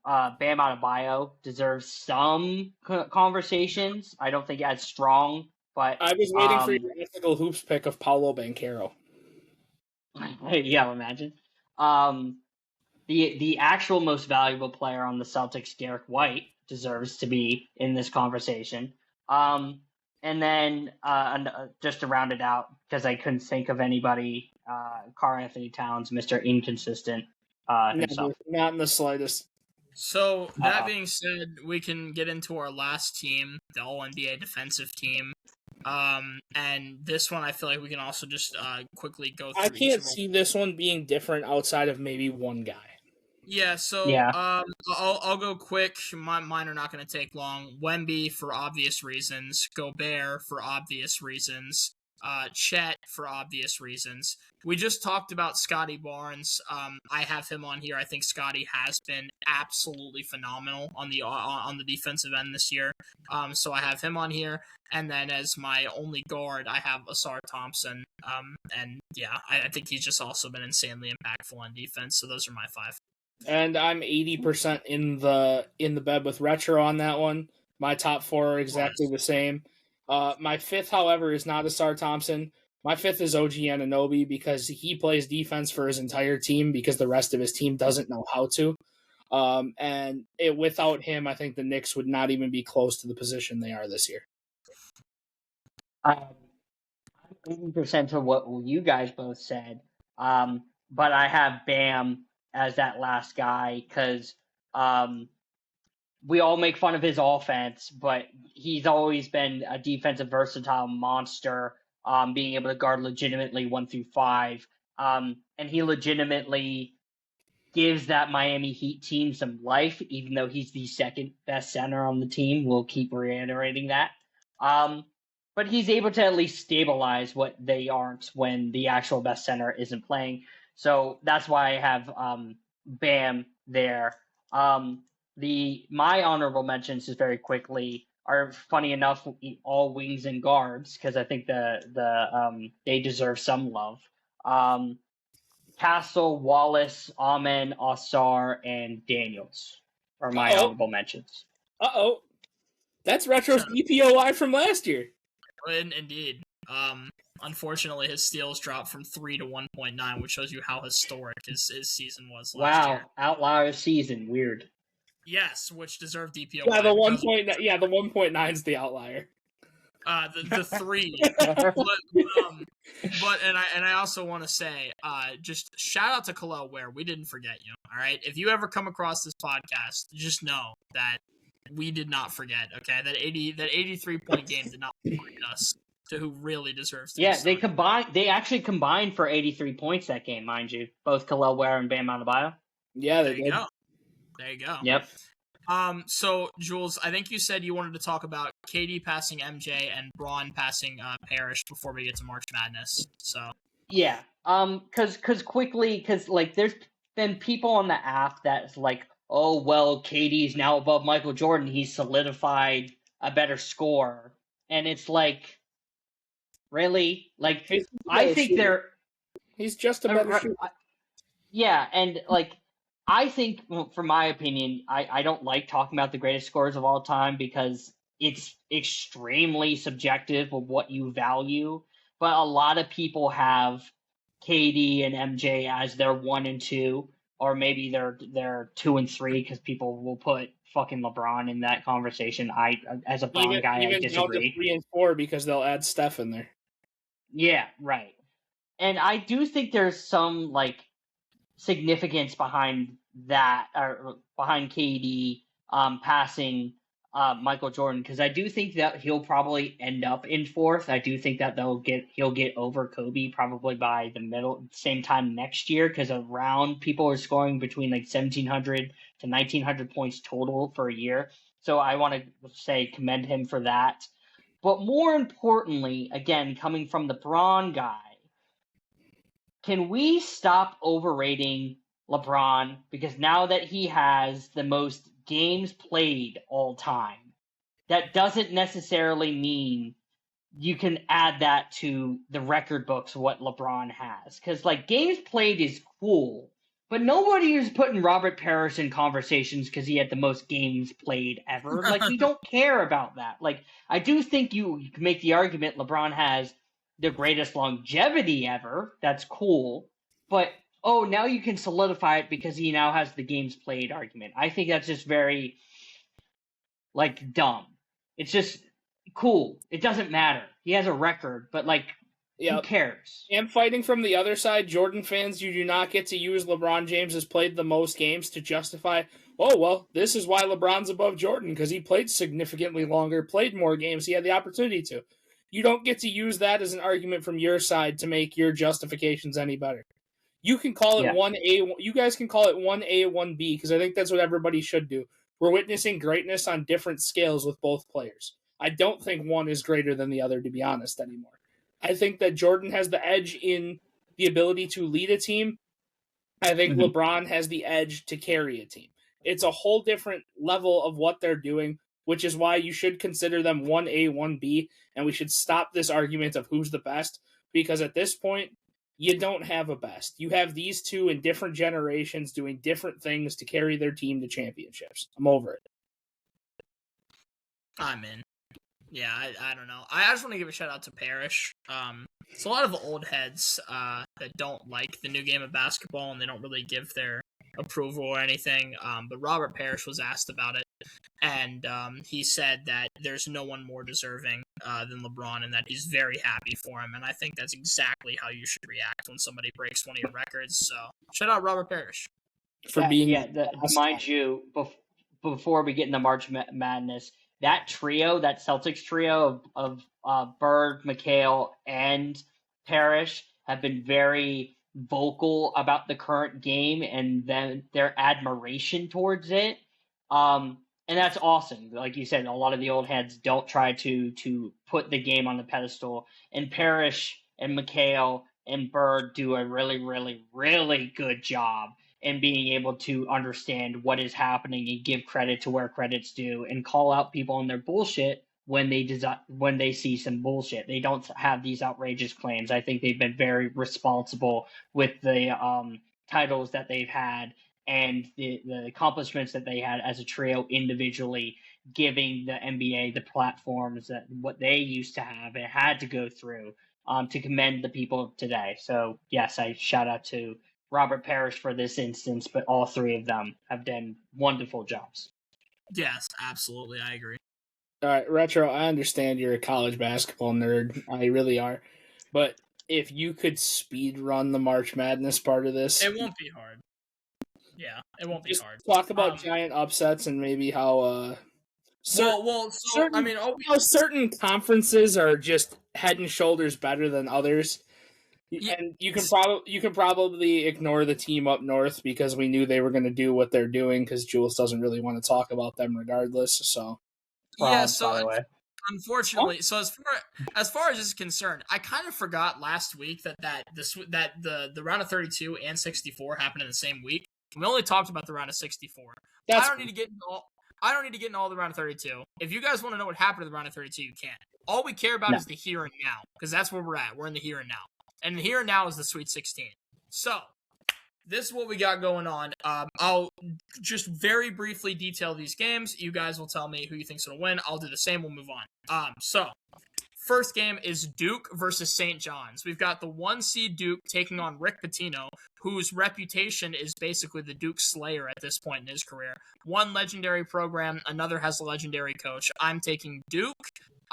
Adebayo deserves some conversations. I don't think as strong, but I was waiting for your ethical hoops pick of Paolo Banchero. Yeah, imagine. The actual most valuable player on the Celtics, Derek White, deserves to be in this conversation. And then just to round it out, because I couldn't think of anybody, Karl Anthony Towns, Mr. Inconsistent himself. Not in the slightest. So, that being said, we can get into our last team, the All-NBA defensive team. And this one, I feel like we can also just quickly go through. I can't see this one being different outside of maybe one guy. Yeah, so Yeah. I'll go quick. Mine are not going to take long. Wemby for obvious reasons. Gobert for obvious reasons. Chet for obvious reasons. We just talked about Scotty Barnes. I have him on here. I think Scotty has been absolutely phenomenal on the defensive end this year. So I have him on here. And then as my only guard, I have Asar Thompson. And yeah, I think he's just also been insanely impactful on defense. So those are my 5. And I'm 80% in the bed with Retro on that one. My top 4 are exactly the same. My 5th, however, is not Asar Thompson. My 5th is OG Anunoby because he plays defense for his entire team because the rest of his team doesn't know how to. Without him, I think the Knicks would not even be close to the position they are this year. I'm 80% to what you guys both said. But I have Bam as that last guy because we all make fun of his offense, but he's always been a defensive versatile monster, being able to guard legitimately 1 through 5. And he legitimately gives that Miami Heat team some life, even though he's the second best center on the team. We'll keep reiterating that. But he's able to at least stabilize what they aren't when the actual best center isn't playing. So that's why I have Bam there. My honorable mentions, just very quickly, are funny enough all wings and guards because I think they deserve some love. Castle, Wallace, Amen, Osar, and Daniels are my honorable mentions. That's Retro's DPOI from last year. Indeed. Unfortunately, his steals dropped from 3 to 1.9, which shows you how historic his season was last year. Outlier season. Weird. Yes, which desered DPOI. Yeah, the 1.9 is the outlier. The 3. but I also want to say, just shout out to Khalil Ware. We didn't forget you. All right, if you ever come across this podcast, just know that we did not forget. Okay, that 83-point game did not point us to who really deserves to. Yeah, They actually combined for 83 points that game, mind you. Both Khalil Ware and Bam Adebayo. Yeah, there you go. There you go. Yep. So Jules, I think you said you wanted to talk about KD passing MJ and Braun passing Parrish before we get to March Madness. So yeah, because like there's been people on the app that's like, oh well, KD's now above Michael Jordan. He's solidified a better score, and it's like, really, like I think he's just a better shooter. Yeah, and like. I think, from my opinion, I don't like talking about the greatest scorers of all time because it's extremely subjective of what you value. But a lot of people have KD and MJ as their 1 and 2, or maybe they're 2 and 3 because people will put fucking LeBron in that conversation. As a Bron guy, I disagree. 3 and 4 because they'll add Steph in there. Yeah, right. And I do think there's some like significance behind that, or behind KD passing Michael Jordan, because I do think that he'll probably end up in 4th. I do think that he'll get over Kobe probably by the same time next year, because around people are scoring between like 1,700 to 1,900 points total for a year. So I want to commend him for that. But more importantly, again, coming from the Braun guy, can we stop overrating LeBron because now that he has the most games played all time, that doesn't necessarily mean you can add that to the record books of what LeBron has. Because, like, games played is cool, but nobody is putting Robert Parrish in conversations because he had the most games played ever. Like, we don't care about that. Like, I do think you can make the argument LeBron has the greatest longevity ever. That's cool. But, oh, now you can solidify it because he now has the games played argument. I think that's just very, like, dumb. It's just cool. It doesn't matter. He has a record, but, like, who cares? And fighting from the other side, Jordan fans, you do not get to use LeBron James has played the most games to justify, oh, well, this is why LeBron's above Jordan, because he played significantly longer, played more games, he had the opportunity to. You don't get to use that as an argument from your side to make your justifications any better. You can call it 1A, you guys can call it 1A, 1B, because I think that's what everybody should do. We're witnessing greatness on different scales with both players. I don't think one is greater than the other, to be honest, anymore. I think that Jordan has the edge in the ability to lead a team. I think LeBron has the edge to carry a team. It's a whole different level of what they're doing, which is why you should consider them 1A, 1B, and we should stop this argument of who's the best, because at this point, you don't have a best. You have these two in different generations doing different things to carry their team to championships. I'm over it. I'm in. Yeah, I don't know. I just want to give a shout out to Parrish. It's a lot of old heads that don't like the new game of basketball and they don't really give their approval or anything. But Robert Parrish was asked about it, and he said that there's no one more deserving than LeBron, and that he's very happy for him. And I think that's exactly how you should react when somebody breaks one of your records. So shout out Robert Parrish for being. Mind you, before we get into March Madness. That trio, that Celtics trio of Bird, McHale, and Parrish have been very vocal about the current game and then their admiration towards it. And that's awesome. Like you said, a lot of the old heads don't try to put the game on the pedestal. And Parrish and McHale and Bird do a really, really, really good job and being able to understand what is happening and give credit to where credit's due and call out people on their bullshit when they see some bullshit. They don't have these outrageous claims. I think they've been very responsible with the titles that they've had and the accomplishments that they had as a trio individually, giving the NBA the platforms that what they used to have and had to go through to commend the people of today. So yes, I shout out to Robert Parrish for this instance, but all three of them have done wonderful jobs. Yes, absolutely. I agree. All right, Retro, I understand you're a college basketball nerd. I really are. But if you could speed run the March Madness part of this. It won't be hard. Yeah, it won't be hard. Talk about giant upsets and maybe how certain conferences are just head and shoulders better than others. Yeah. And you can probably ignore the team up north because we knew they were going to do what they're doing because Jules doesn't really want to talk about them regardless. So yeah, so unfortunately, so as far as this is concerned, I kind of forgot last week that the round of 32 and 64 happened in the same week. We only talked about the round of 64. I don't need to get into all the round of 32. If you guys want to know what happened in the round of 32, you can. All we care about is the here and now because that's where we're at. We're in the here and now. And the here and now is the Sweet 16. So, this is what we got going on. I'll just very briefly detail these games. You guys will tell me who you think's going to win. I'll do the same. We'll move on. So, first game is Duke versus St. John's. We've got the 1 seed Duke taking on Rick Pitino, whose reputation is basically the Duke Slayer at this point in his career. One legendary program, another has a legendary coach. I'm taking Duke.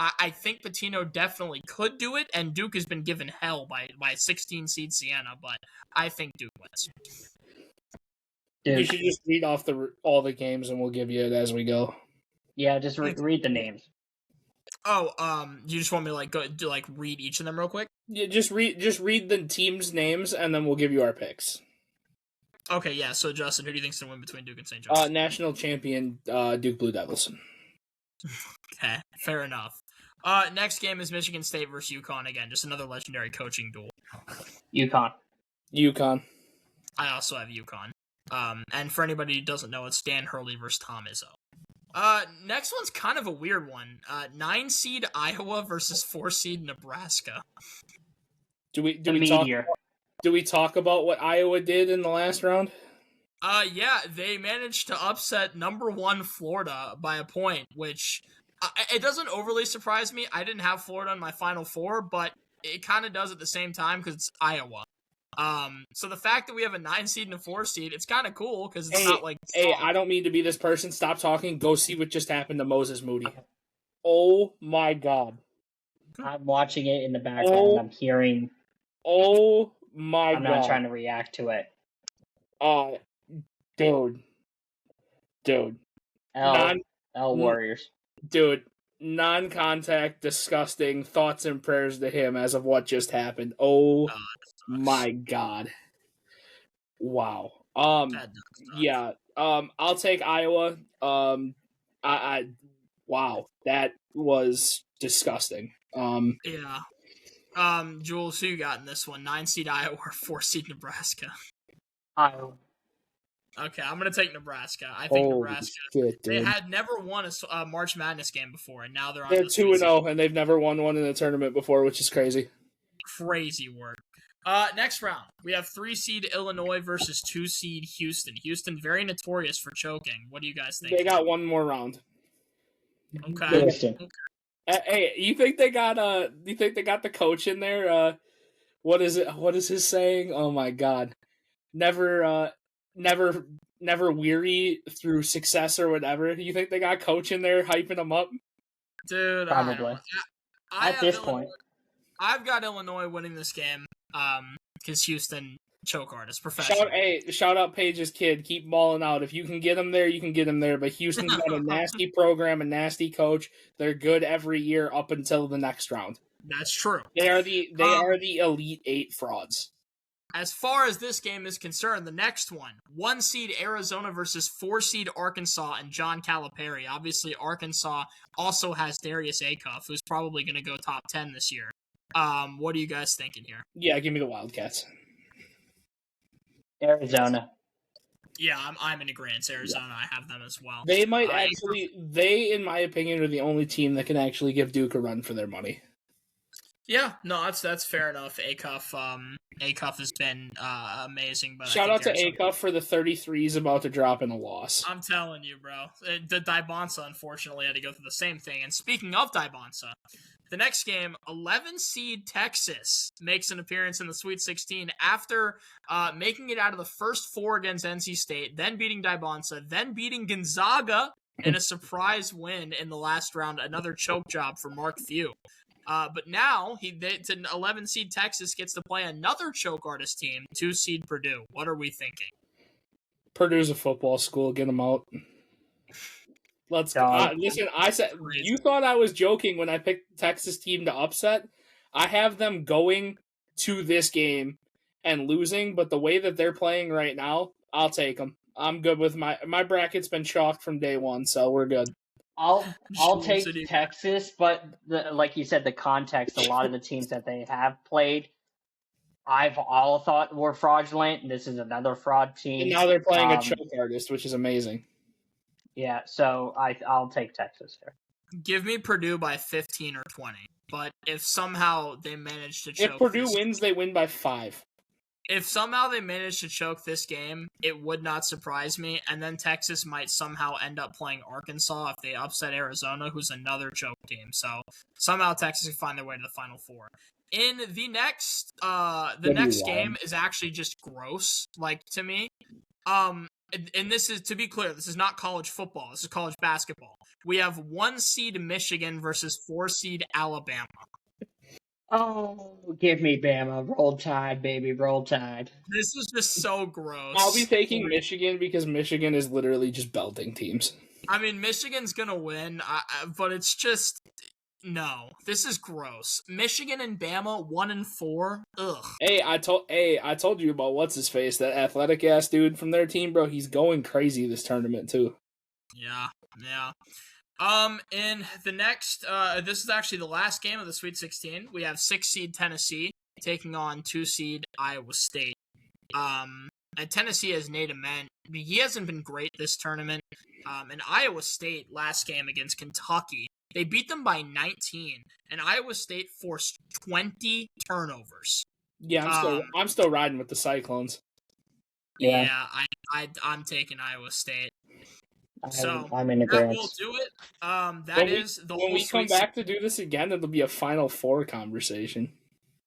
I think Pitino definitely could do it, and Duke has been given hell by 16 seed Siena, but I think Duke wins. You should just read off all the games, and we'll give you it as we go. Yeah, just read the names. Oh, you just want me to read each of them real quick? Yeah, just read the teams' names, and then we'll give you our picks. Okay, yeah. So Justin, who do you think's gonna win between Duke and St. John's? National champion Duke Blue Devils. Okay, fair enough. Next game is Michigan State versus UConn again. Just another legendary coaching duel. UConn. UConn. I also have UConn. And for anybody who doesn't know, it's Dan Hurley versus Tom Izzo. Next one's kind of a weird one. 9 seed Iowa versus 4 seed Nebraska. Do we talk about what Iowa did in the last round? Yeah, they managed to upset number 1 Florida by a point, which it doesn't overly surprise me. I didn't have Florida in my Final Four, but it kind of does at the same time because it's Iowa. So the fact that we have a 9 seed and a 4 seed, it's kind of cool because it's not like. Hey, I don't mean to be this person. Stop talking. Go see what just happened to Moses Moody. Oh my God! I'm watching it in the background. I'm hearing. Oh my God! I'm not trying to react to it. Dude. L Warriors. Dude, non-contact, disgusting. Thoughts and prayers to him as of what just happened. Oh my God! Wow. Yeah. I'll take Iowa. Wow, that was disgusting. Yeah. Jules, who you got in this one? 9 seed Iowa or 4 seed Nebraska? Iowa. Okay, I'm gonna take Nebraska. I think Nebraska. Shit, they had never won a March Madness game before, and now they're 2-0, and they've never won one in a tournament before, which is crazy. Crazy work. Next round, we have 3 seed Illinois versus 2 seed Houston. Houston very notorious for choking. What do you guys think? They got one more round. Okay. Houston. Hey, you think they got the coach in there? What is it? What is his saying? Oh my God. Never weary through success or whatever. You think they got coach in there hyping them up? Dude, probably. At this point, I've got Illinois winning this game. Because Houston choke artist, professional. Shout out Paige's kid. Keep balling out. If you can get him there, you can get him there. But Houston's got a nasty program, a nasty coach. They're good every year up until the next round. That's true. They are the Elite 8 frauds. As far as this game is concerned, the next one, 1 seed Arizona versus 4 seed Arkansas and John Calipari. Obviously, Arkansas also has Darius Acuff, who's probably going to go top 10 this year. What are you guys thinking here? Yeah, give me the Wildcats. Arizona. Yeah, I'm in agreement. Arizona, yeah. I have them as well. They might they, in my opinion, are the only team that can actually give Duke a run for their money. Yeah, no, that's fair enough. Acuff has been amazing. But shout out to Acuff for the 33s about to drop in a loss. I'm telling you, bro. The Dybonsa, unfortunately, had to go through the same thing. And speaking of Dybonsa, the next game, 11 seed Texas makes an appearance in the Sweet 16 after making it out of the first 4 against NC State, then beating Dybonsa, then beating Gonzaga in a surprise win in the last round. Another choke job for Mark Few. But now, 11 seed Texas gets to play another choke artist team, 2 seed Purdue. What are we thinking? Purdue's a football school. Get them out. Let's go. Listen, I said you thought I was joking when I picked the Texas team to upset. I have them going to this game and losing, but the way that they're playing right now, I'll take them. I'm good with my bracket's been chalked from day one, so we're good. I'll take Texas, but like you said, the context, a lot of the teams that they have played, I've all thought were fraudulent, and this is another fraud team. And now they're playing a choke artist, which is amazing. Yeah, so I'll take Texas here. Give me Purdue by 15 or 20, but if somehow they manage to choke... If Purdue wins, they win by 5. If somehow they manage to choke this game, it would not surprise me, and then Texas might somehow end up playing Arkansas if they upset Arizona, who's another choke team. So somehow Texas can find their way to the Final Four. In the next, next game is actually just gross, like, to me. And this is, to be clear, this is not college football. This is college basketball. We have 1 seed Michigan versus 4 seed Alabama. Oh, give me Bama. Roll Tide, baby. Roll Tide. This is just so gross. I'll be taking Michigan because Michigan is literally just belting teams. I mean, Michigan's going to win, but it's just... No, this is gross. Michigan and Bama 1-4. Ugh. Hey, I told you about what's his face, that athletic ass dude from their team, bro. He's going crazy this tournament too. Yeah. In the next, this is actually the last game of the Sweet 16. We have 6 seed Tennessee taking on 2 seed Iowa State. Tennessee has Nate Ament. He hasn't been great this tournament. And Iowa State last game against Kentucky, they beat them by 19, and Iowa State forced 20 turnovers. Yeah, I'm still riding with the Cyclones. Yeah, I'm taking Iowa State. So I'm in that agreement. will do it. When we come back to do this again, it'll be a Final Four conversation.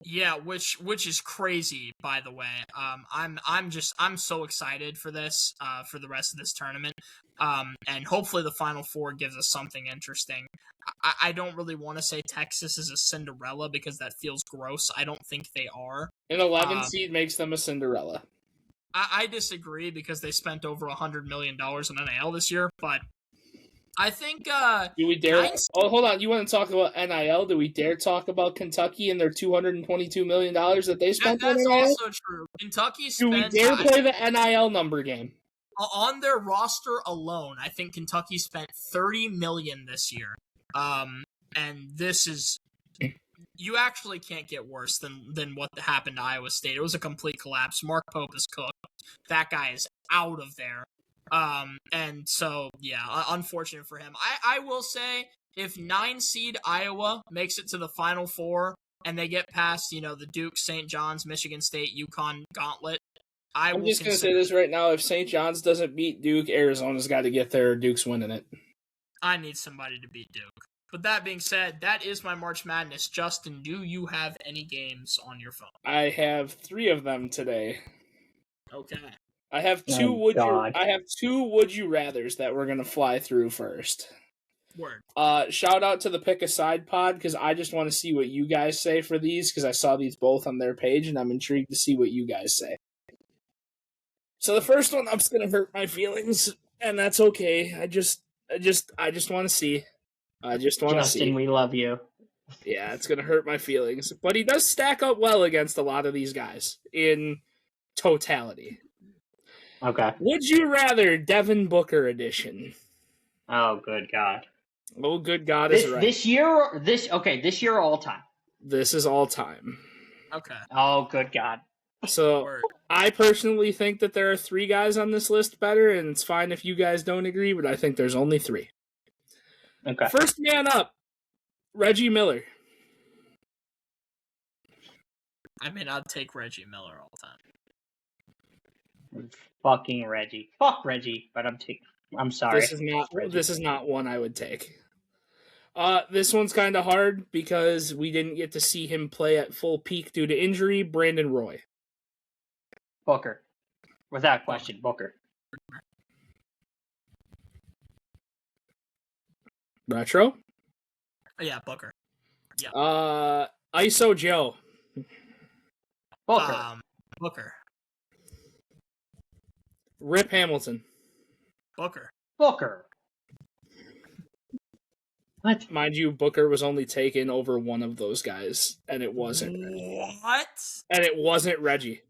Yeah, which is crazy, by the way. I'm so excited for this, for the rest of this tournament. And hopefully the Final Four gives us something interesting. I don't really want to say Texas is a Cinderella because that feels gross. I don't think they are. An 11 seed makes them a Cinderella. I disagree because they spent over $100 million on NIL this year, but I think. Do we dare? Hold on. You want to talk about NIL? Do we dare talk about Kentucky and their $222 million that they spent on NIL? That's also true. Kentucky spent. Do we dare play the NIL number game? On their roster alone, I think Kentucky spent $30 million this year. And this is. You actually can't get worse than what happened to Iowa State. It was a complete collapse. Mark Pope is cooked. That guy is out of there. And so, yeah, unfortunate for him. I will say, if 9 seed Iowa makes it to the Final Four and they get past, the Duke, St. John's, Michigan State, UConn gauntlet, I'm just going to say this right now. If St. John's doesn't beat Duke, Arizona's got to get there. Duke's winning it. I need somebody to beat Duke. But that being said, that is my March Madness. Justin, do you have any games on your phone? I have 3 of them today. Okay. I have two would you rathers that we're gonna fly through first. Word. Shout out to the Pick a Side pod because I just want to see what you guys say for these because I saw these both on their page and I'm intrigued to see what you guys say. So the first one, I'm just gonna hurt my feelings, and that's okay. I just want to see. I just want to see. Justin, we love you. Yeah, it's gonna hurt my feelings, but he does stack up well against a lot of these guys in totality. Okay. Would you rather Devin Booker edition? Oh, good God. Oh, good God is right. This year or all time? This is all time. Okay. Oh, good God. So, Word. I personally think that there are 3 guys on this list better, and it's fine if you guys don't agree, but I think there's only 3. Okay. First man up, Reggie Miller. I mean, I'd take Reggie Miller all the time. Fucking Reggie. Fuck Reggie, but I'm sorry. This is not one I would take. This one's kind of hard because we didn't get to see him play at full peak due to injury. Brandon Roy. Booker. Without question, Booker. Retro? Yeah, Booker. Yeah. ISO Joe. Booker. Booker. Rip Hamilton. Booker. Booker. What? Mind you, Booker was only taken over one of those guys, and it wasn't Reggie. What? And it wasn't Reggie.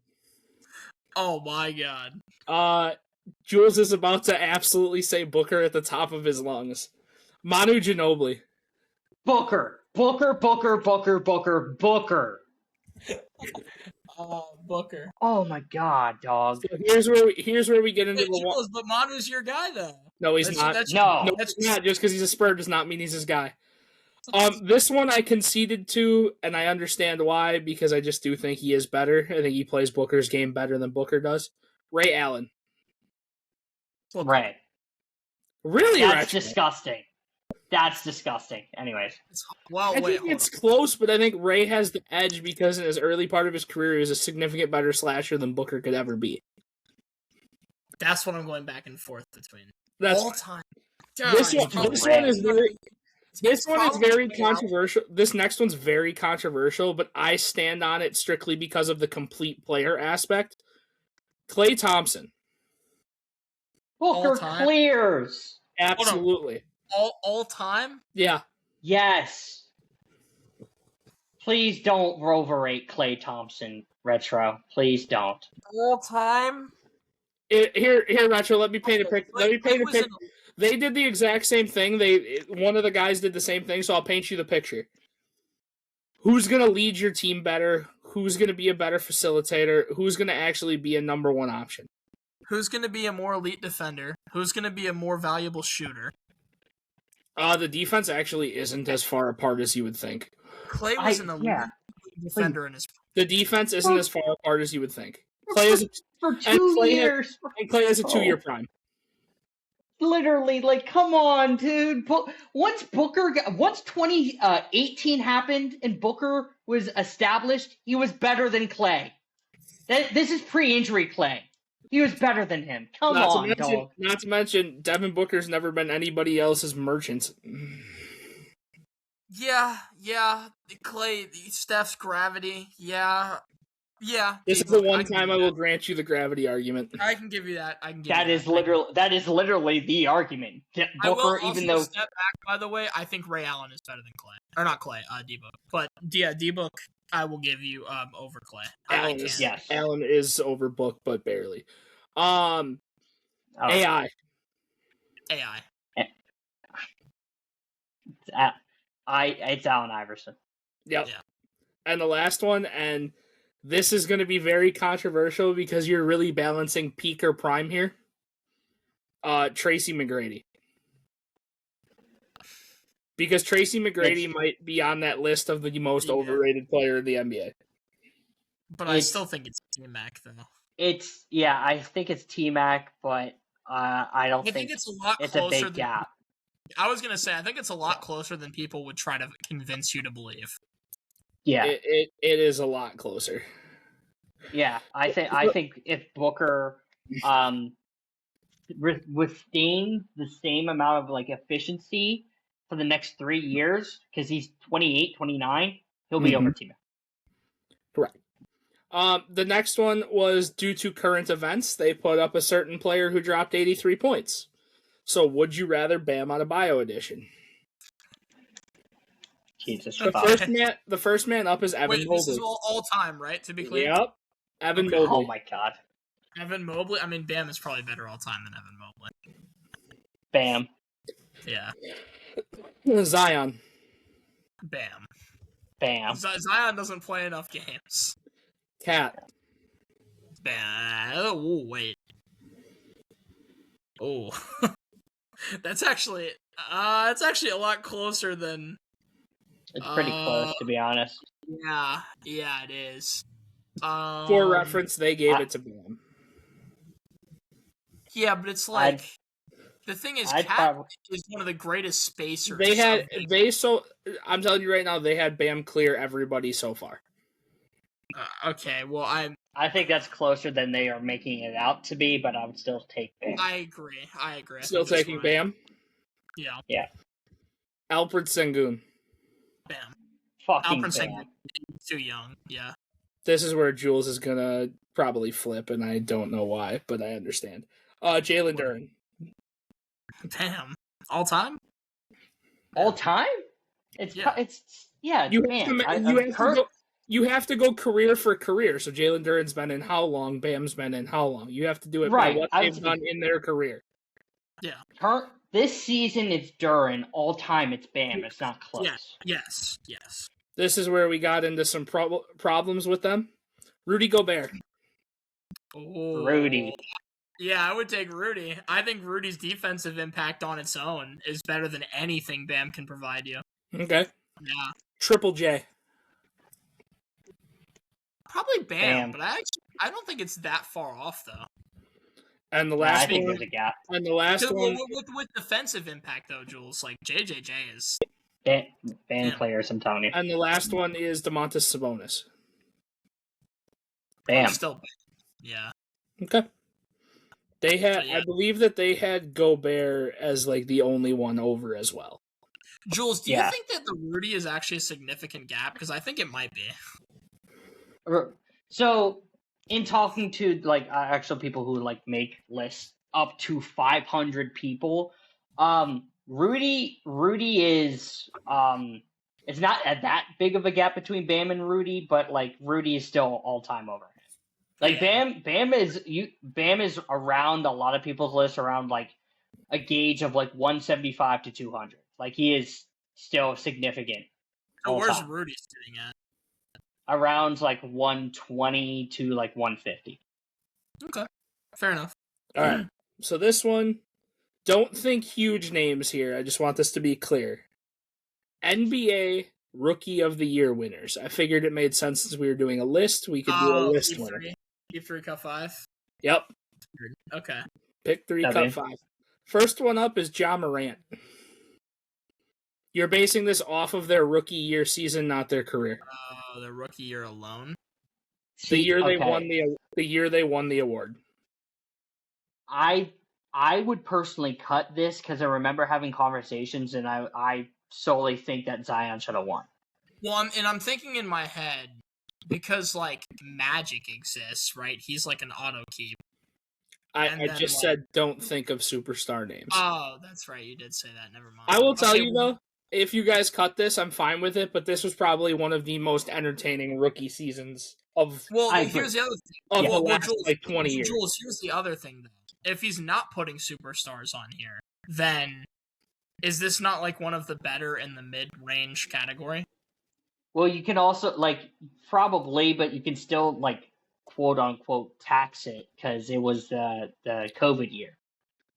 Oh my God. Jules is about to absolutely say Booker at the top of his lungs. Manu Ginobili. Booker. Booker. Booker. Oh my God, dog. So here's where we get into the one. But Manu's your guy, though. No, he's not. No, he's not. Just because he's a Spur does not mean he's his guy. This one I conceded to, and I understand why, because I just do think he is better. I think he plays Booker's game better than Booker does. Ray Allen. Ray. Really? That's disgusting. That's disgusting. Anyways. Well, I think it's close, but I think Ray has the edge because in his early part of his career, he was a significant better slasher than Booker could ever be. That's what I'm going back and forth between. That's all time. This one is very controversial. This next one's very controversial, but I stand on it strictly because of the complete player aspect. Klay Thompson. Booker clears. Absolutely. All time? Yeah. Yes. Please don't overrate Klay Thompson, Retro. Please don't. All time? Here, Retro. Let me paint a picture. They did the exact same thing. One of the guys did the same thing, so I'll paint you the picture. Who's gonna lead your team better? who's going to be a better facilitator, who's going to actually be a number one option. Who's going to be a more elite defender? Who's going to be a more valuable shooter? The defense actually isn't as far apart as you would think. Clay was an elite defender in his. The defense isn't as far apart as you would think. Clay is for 2 years. And Clay has a 2-year prime. Literally, like, come on, dude. Once 2018 happened and Booker was established, he was better than Clay. This is pre-injury Clay. He was better than him. Come on, dog. Not to mention, Devin Booker's never been anybody else's merchant. Yeah. Clay, Steph's gravity. Yeah. This is the one time I will grant you the gravity argument. I can give you that. That is literally the argument. Booker, even though step back, by the way, I think Ray Allen is better than Clay, or not Clay, D-Book. But yeah, D-Book, I will give you over Clay. Allen is over Book, but barely. AI. It's Allen Iverson. Yep. Yeah. And the last one, and this is going to be very controversial because you're really balancing peak or prime here. Tracy McGrady. Because Tracy McGrady might be on that list of the most overrated player in the NBA. But I still think it's T-Mac, though. I think it's T-Mac, but I don't think it's a lot it's closer a big gap. I was going to say, I think it's a lot closer than people would try to convince you to believe. Yeah. It is a lot closer. Yeah, I think if Booker withstaying the same amount of like efficiency for the next 3 years, because he's 28, 29, he'll be over T-Mac. Correct. The next one was due to current events. They put up a certain player who dropped 83 points. So would you rather Bam Adebayo edition? Jesus the first man up is Evan Mobley. This is all time, right? To be clear. Yep. Evan Mobley. Oh my god. Evan Mobley. I mean, Bam is probably better all time than Evan Mobley. Bam. Yeah. Zion. Bam. Zion doesn't play enough games. Cat. Bam. Oh wait. Oh. That's actually a lot closer than. It's pretty close, to be honest. Yeah, it is. For reference, they gave it to Bam. Yeah, but it's like the thing is, Cat is one of the greatest spacers. I'm telling you right now, they had Bam clear everybody so far. Okay, well, I think that's closer than they are making it out to be, but I would still take Bam. I agree. Still taking Bam? Yeah. Yeah. Alfred Sengun. Bam. Fucking Alfred Bam. Sengun. Too young. Yeah. This is where Jules is gonna probably flip, and I don't know why, but I understand. Jalen Duren. Bam. All time? All time? It's You have to go career for career. So Jalen Duren's been in how long? Bam's been in how long? You have to do it by what they've done in their career. Yeah. This season it's Duren. All time it's Bam. It's not close. Yes. This is where we got into some problems with them. Rudy Gobert. Oh. Rudy. Yeah, I would take Rudy. I think Rudy's defensive impact on its own is better than anything Bam can provide you. Okay. Yeah. Triple J. Probably Bam. But I don't think it's that far off though. And the last one, there's a gap. And the last one with defensive impact though, Jules, like JJJ is Bam players, I'm telling you. And the last one is Domantas Sabonis. Bam. Still Bam. Yeah. Okay. They had, I believe that they had Gobert as like the only one over as well. Jules, do you think that the Rudy is actually a significant gap? Because I think it might be. So, in talking to like actual people who like make lists up to 500 people, Rudy is it's not that big of a gap between Bam and Rudy, but like Rudy is still all time over him. Like Bam is around a lot of people's lists around like a gauge of like 175 to 200. Like he is still significant. So where's Rudy sitting at? around like 120 to like 150. Okay, fair enough. All right. So this one, don't think huge names here. I just want this to be clear. NBA Rookie of the Year winners. I figured it made sense since we were doing a list. We could do a list winner. Keep 3, cut 5. Yep. Okay. Pick 3, cut 5. First one up is Ja Morant. You're basing this off of their rookie year season, not their career. The rookie year alone. The year they won the award. I would personally cut this because I remember having conversations, and I solely think that Zion should have won. Well, I'm thinking in my head because like Magic exists, right? He's like an auto keep. I just said don't think of superstar names. Oh, that's right. You did say that. Never mind. I will tell you though, if you guys cut this, I'm fine with it. But this was probably one of the most entertaining rookie seasons of. Well, here's the other thing. Of the last Jules, like 20 years. Jules, here's the other thing though. If he's not putting superstars on here, then is this not like one of the better in the mid-range category? Well, you can also probably, but you can still quote unquote tax it because it was the COVID year.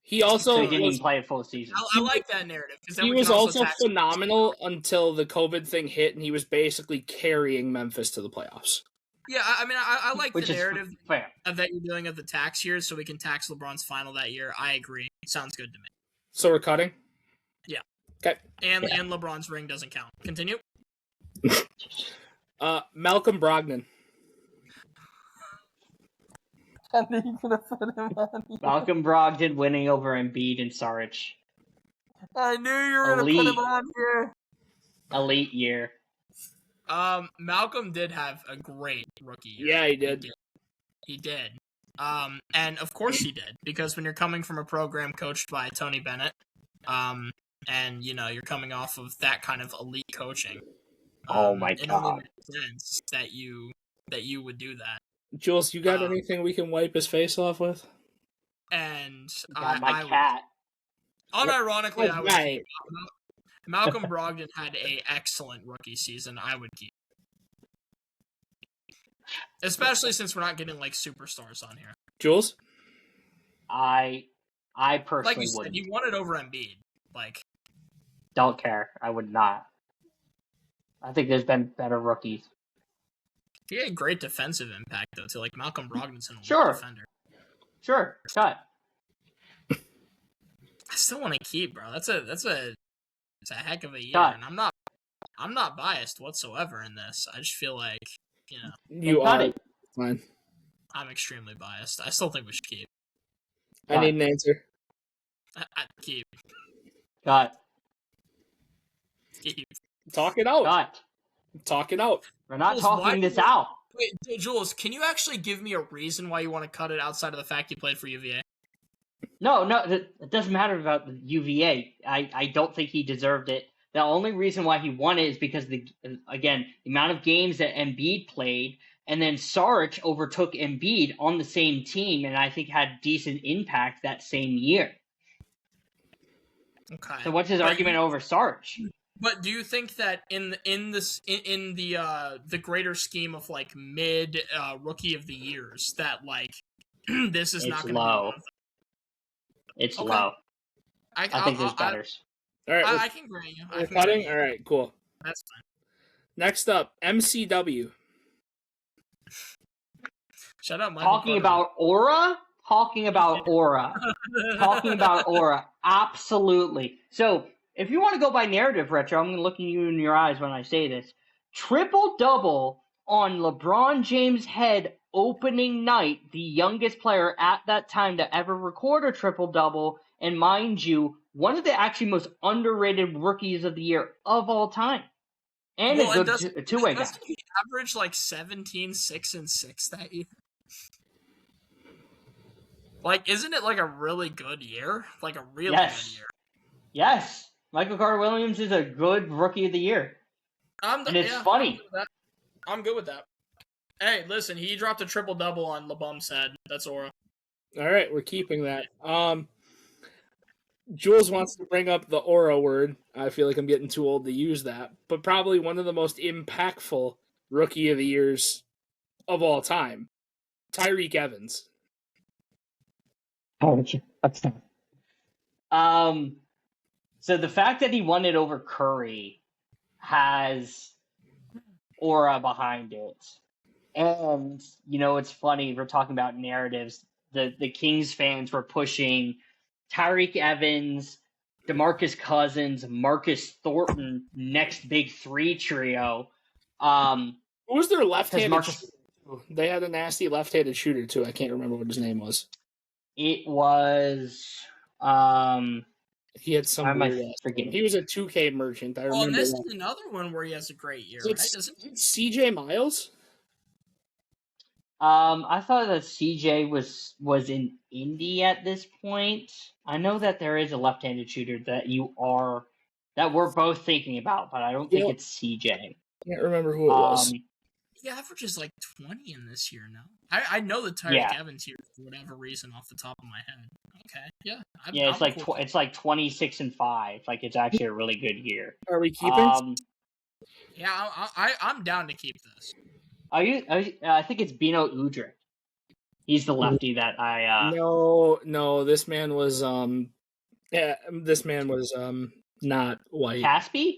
He also didn't even play a full season. I like that narrative because he was also phenomenal until the COVID thing hit, and he was basically carrying Memphis to the playoffs. Yeah, I mean, I like the narrative fair. That you're doing of the tax years, so we can tax LeBron's final that year. I agree. Sounds good to me. So we're cutting? Yeah. Okay. And LeBron's ring doesn't count. Continue. Malcolm Brogdon. I knew you were gonna put him on here. Malcolm Brogdon winning over Embiid and Saric. I knew you were gonna put him on here. Elite year. Malcolm did have a great rookie year. Yeah, he did. He did. And of course he did, because when you're coming from a program coached by Tony Bennett, and you're coming off of that kind of elite coaching. Oh my it god! Only makes sense that you would do that. Jules, you got anything we can wipe his face off with? And my cat. Unironically, I would keep Malcolm Brogdon had a excellent rookie season. I would keep, especially since we're not getting superstars on here. Jules, I personally like you said, wouldn't. You won it over Embiid. Don't care. I would not. I think there's been better rookies. He had great defensive impact though, too. Like Malcolm Brogdon's an elite defender. Sure, cut. I still want to keep, bro. It's a heck of a year, Cut. and I'm not biased whatsoever in this. I just feel like you cut are it. fine. I'm extremely biased. I still think we should keep. I need an answer. I keep. Cut. Keep. Talk it out. Cut. Talk it out. We're not Jules, talking this out. Wait, Jules, can you actually give me a reason why you want to cut it outside of the fact you played for UVA? No, it doesn't matter about the UVA. I don't think he deserved it. The only reason why he won it is because the amount of games that Embiid played, and then Saric overtook Embiid on the same team, and I think had decent impact that same year. Okay. So what's his argument over Saric? But do you think that in the greater scheme of mid rookie of the years that this is not going to be one of them? It's low. I think there's better. All right, I can grant you. We're cutting? All right, cool. That's fine. Next up, MCW. Shut up, Michael. Talking about aura? Talking about aura. Absolutely. So, if you want to go by narrative, Retro, I'm going to look you in your eyes when I say this. Triple-double on LeBron James' head opening night, the youngest player at that time to ever record a triple-double, and mind you, one of the actually most underrated rookies of the year of all time. And a good two-way guy. Doesn't he average 17, 6, and 6 that year? Isn't it a really good year? A really good year. Yes. Michael Carter-Williams is a good rookie of the year. And it's funny. I'm good with that. Hey, listen, he dropped a triple-double on LeBum's head. That's aura. All right, we're keeping that. Jules wants to bring up the aura word. I feel like I'm getting too old to use that. But probably one of the most impactful rookie of the years of all time, Tyreek Evans. Oh, that's tough. So the fact that he won it over Curry has aura behind it. And, it's funny, we're talking about narratives. The Kings fans were pushing Tyreek Evans, DeMarcus Cousins, Marcus Thornton, next big three trio. Who was their left-handed Marcus, shooter? They had a nasty left-handed shooter, too. I can't remember what his name was. It was... he had some weird ass name. He was a 2K merchant. I remember. And this is another one where he has a great year, right? Isn't it? CJ Miles? I thought that CJ was in Indy at this point. I know that there is a left-handed shooter that we're both thinking about, but I don't think it's CJ. I can't remember who it was. He averages like 20 in this year now. I know the Tyreek Evans here for whatever reason off the top of my head. Okay, yeah. It's like 26 and 5. Like, it's actually a really good year. Are we keeping? Yeah, I'm down to keep this. I think it's Bino Udrih. He's the lefty that I. No. This man was not white. Caspi?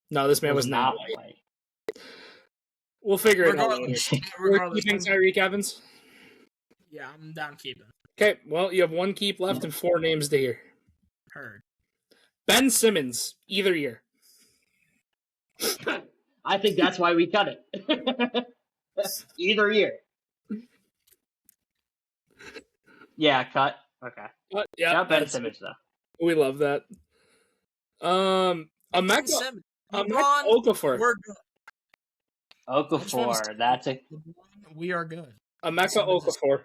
No, this man was not white. We'll figure it out later. We're keeping Tyreek Evans? Yeah, I'm down keeping. Okay, well, you have one keep left and 4 names to hear. Heard. Ben Simmons, either year. I think that's why we cut it. Either year. Yeah, cut. Okay. Yeah, Ben Simmons, though. We love that. Emeka Okafor. We're good. Okafor, that's a... We are good. Emeka Okafor.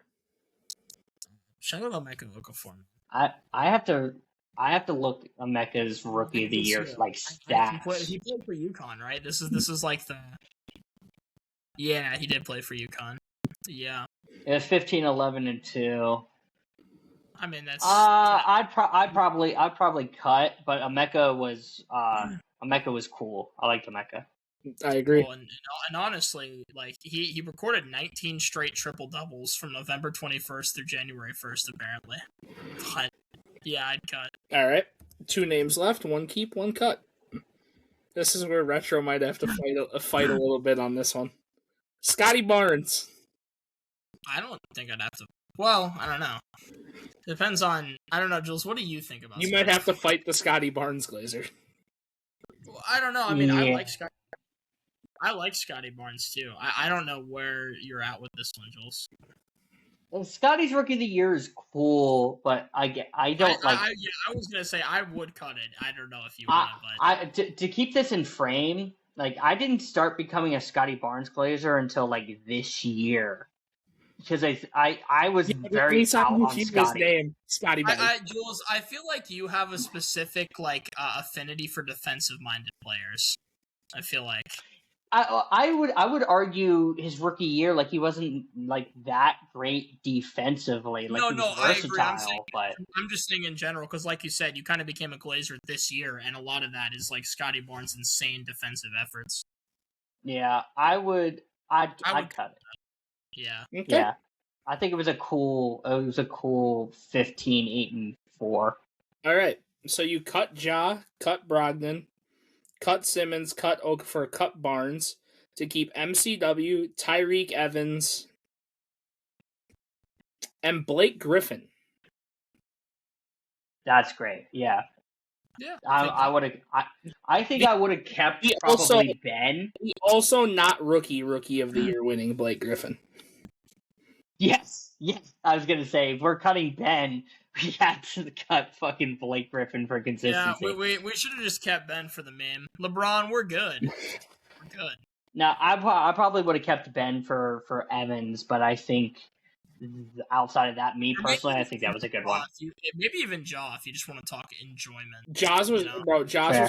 Shout out Emeka Okafor. I have to look Emeka's rookie of the year like stats. He played for UConn, right? This is like the... Yeah, he did play for UConn. Yeah. It was 15, 11, and 2. I mean, that's... I'd probably cut, but Emeka was cool. I liked Emeka. I agree. Well, and honestly, like he recorded 19 straight triple doubles from November 21st through January 1st, apparently. But yeah, I'd cut. All right, 2 names left. 1 keep, 1 cut. This is where Retro might have to fight a little bit on this one. Scotty Barnes. I don't think I'd have to. Well, I don't know. Depends on. I don't know, Jules. What do you think about? You might have to fight the Scotty Barnes Glazer. Well, I don't know. I mean, I like Scotty Barnes too. I don't know where you're at with this one, Jules. Well, Scotty's rookie of the year is cool, but I was gonna say I would cut it. I don't know if you would, but to keep this in frame, like I didn't start becoming a Scotty Barnes glazer until like this year, because I was very out on Scotty. Name, Scotty Barnes. Jules, I feel like you have a specific like affinity for defensive-minded players. I feel like. I would argue his rookie year, like he wasn't like that great defensively. Like he was versatile, I agree. I'm just saying in general because, like you said, you kind of became a Glazer this year, and a lot of that is like Scotty Barnes' insane defensive efforts. Yeah, I'd cut it. Yeah. Okay. Yeah, I think it was a cool 15, 8, and 4. All right, so you cut Ja, cut Brogdon. Cut Simmons, cut Okafor, cut Barnes to keep MCW, Tyreek Evans, and Blake Griffin. That's great. Yeah. Yeah. I would have. I think I would have kept probably Ben. Also, not rookie of the year winning Blake Griffin. Yes. I was gonna say if we're cutting Ben, we had to cut fucking Blake Griffin for consistency. Yeah, we should have just kept Ben for the meme. LeBron, we're good. We're good. Now, I probably would have kept Ben for Evans, but I think outside of that, me personally, I think that was a good one. Maybe even Ja, if you just want to talk enjoyment. Jaws was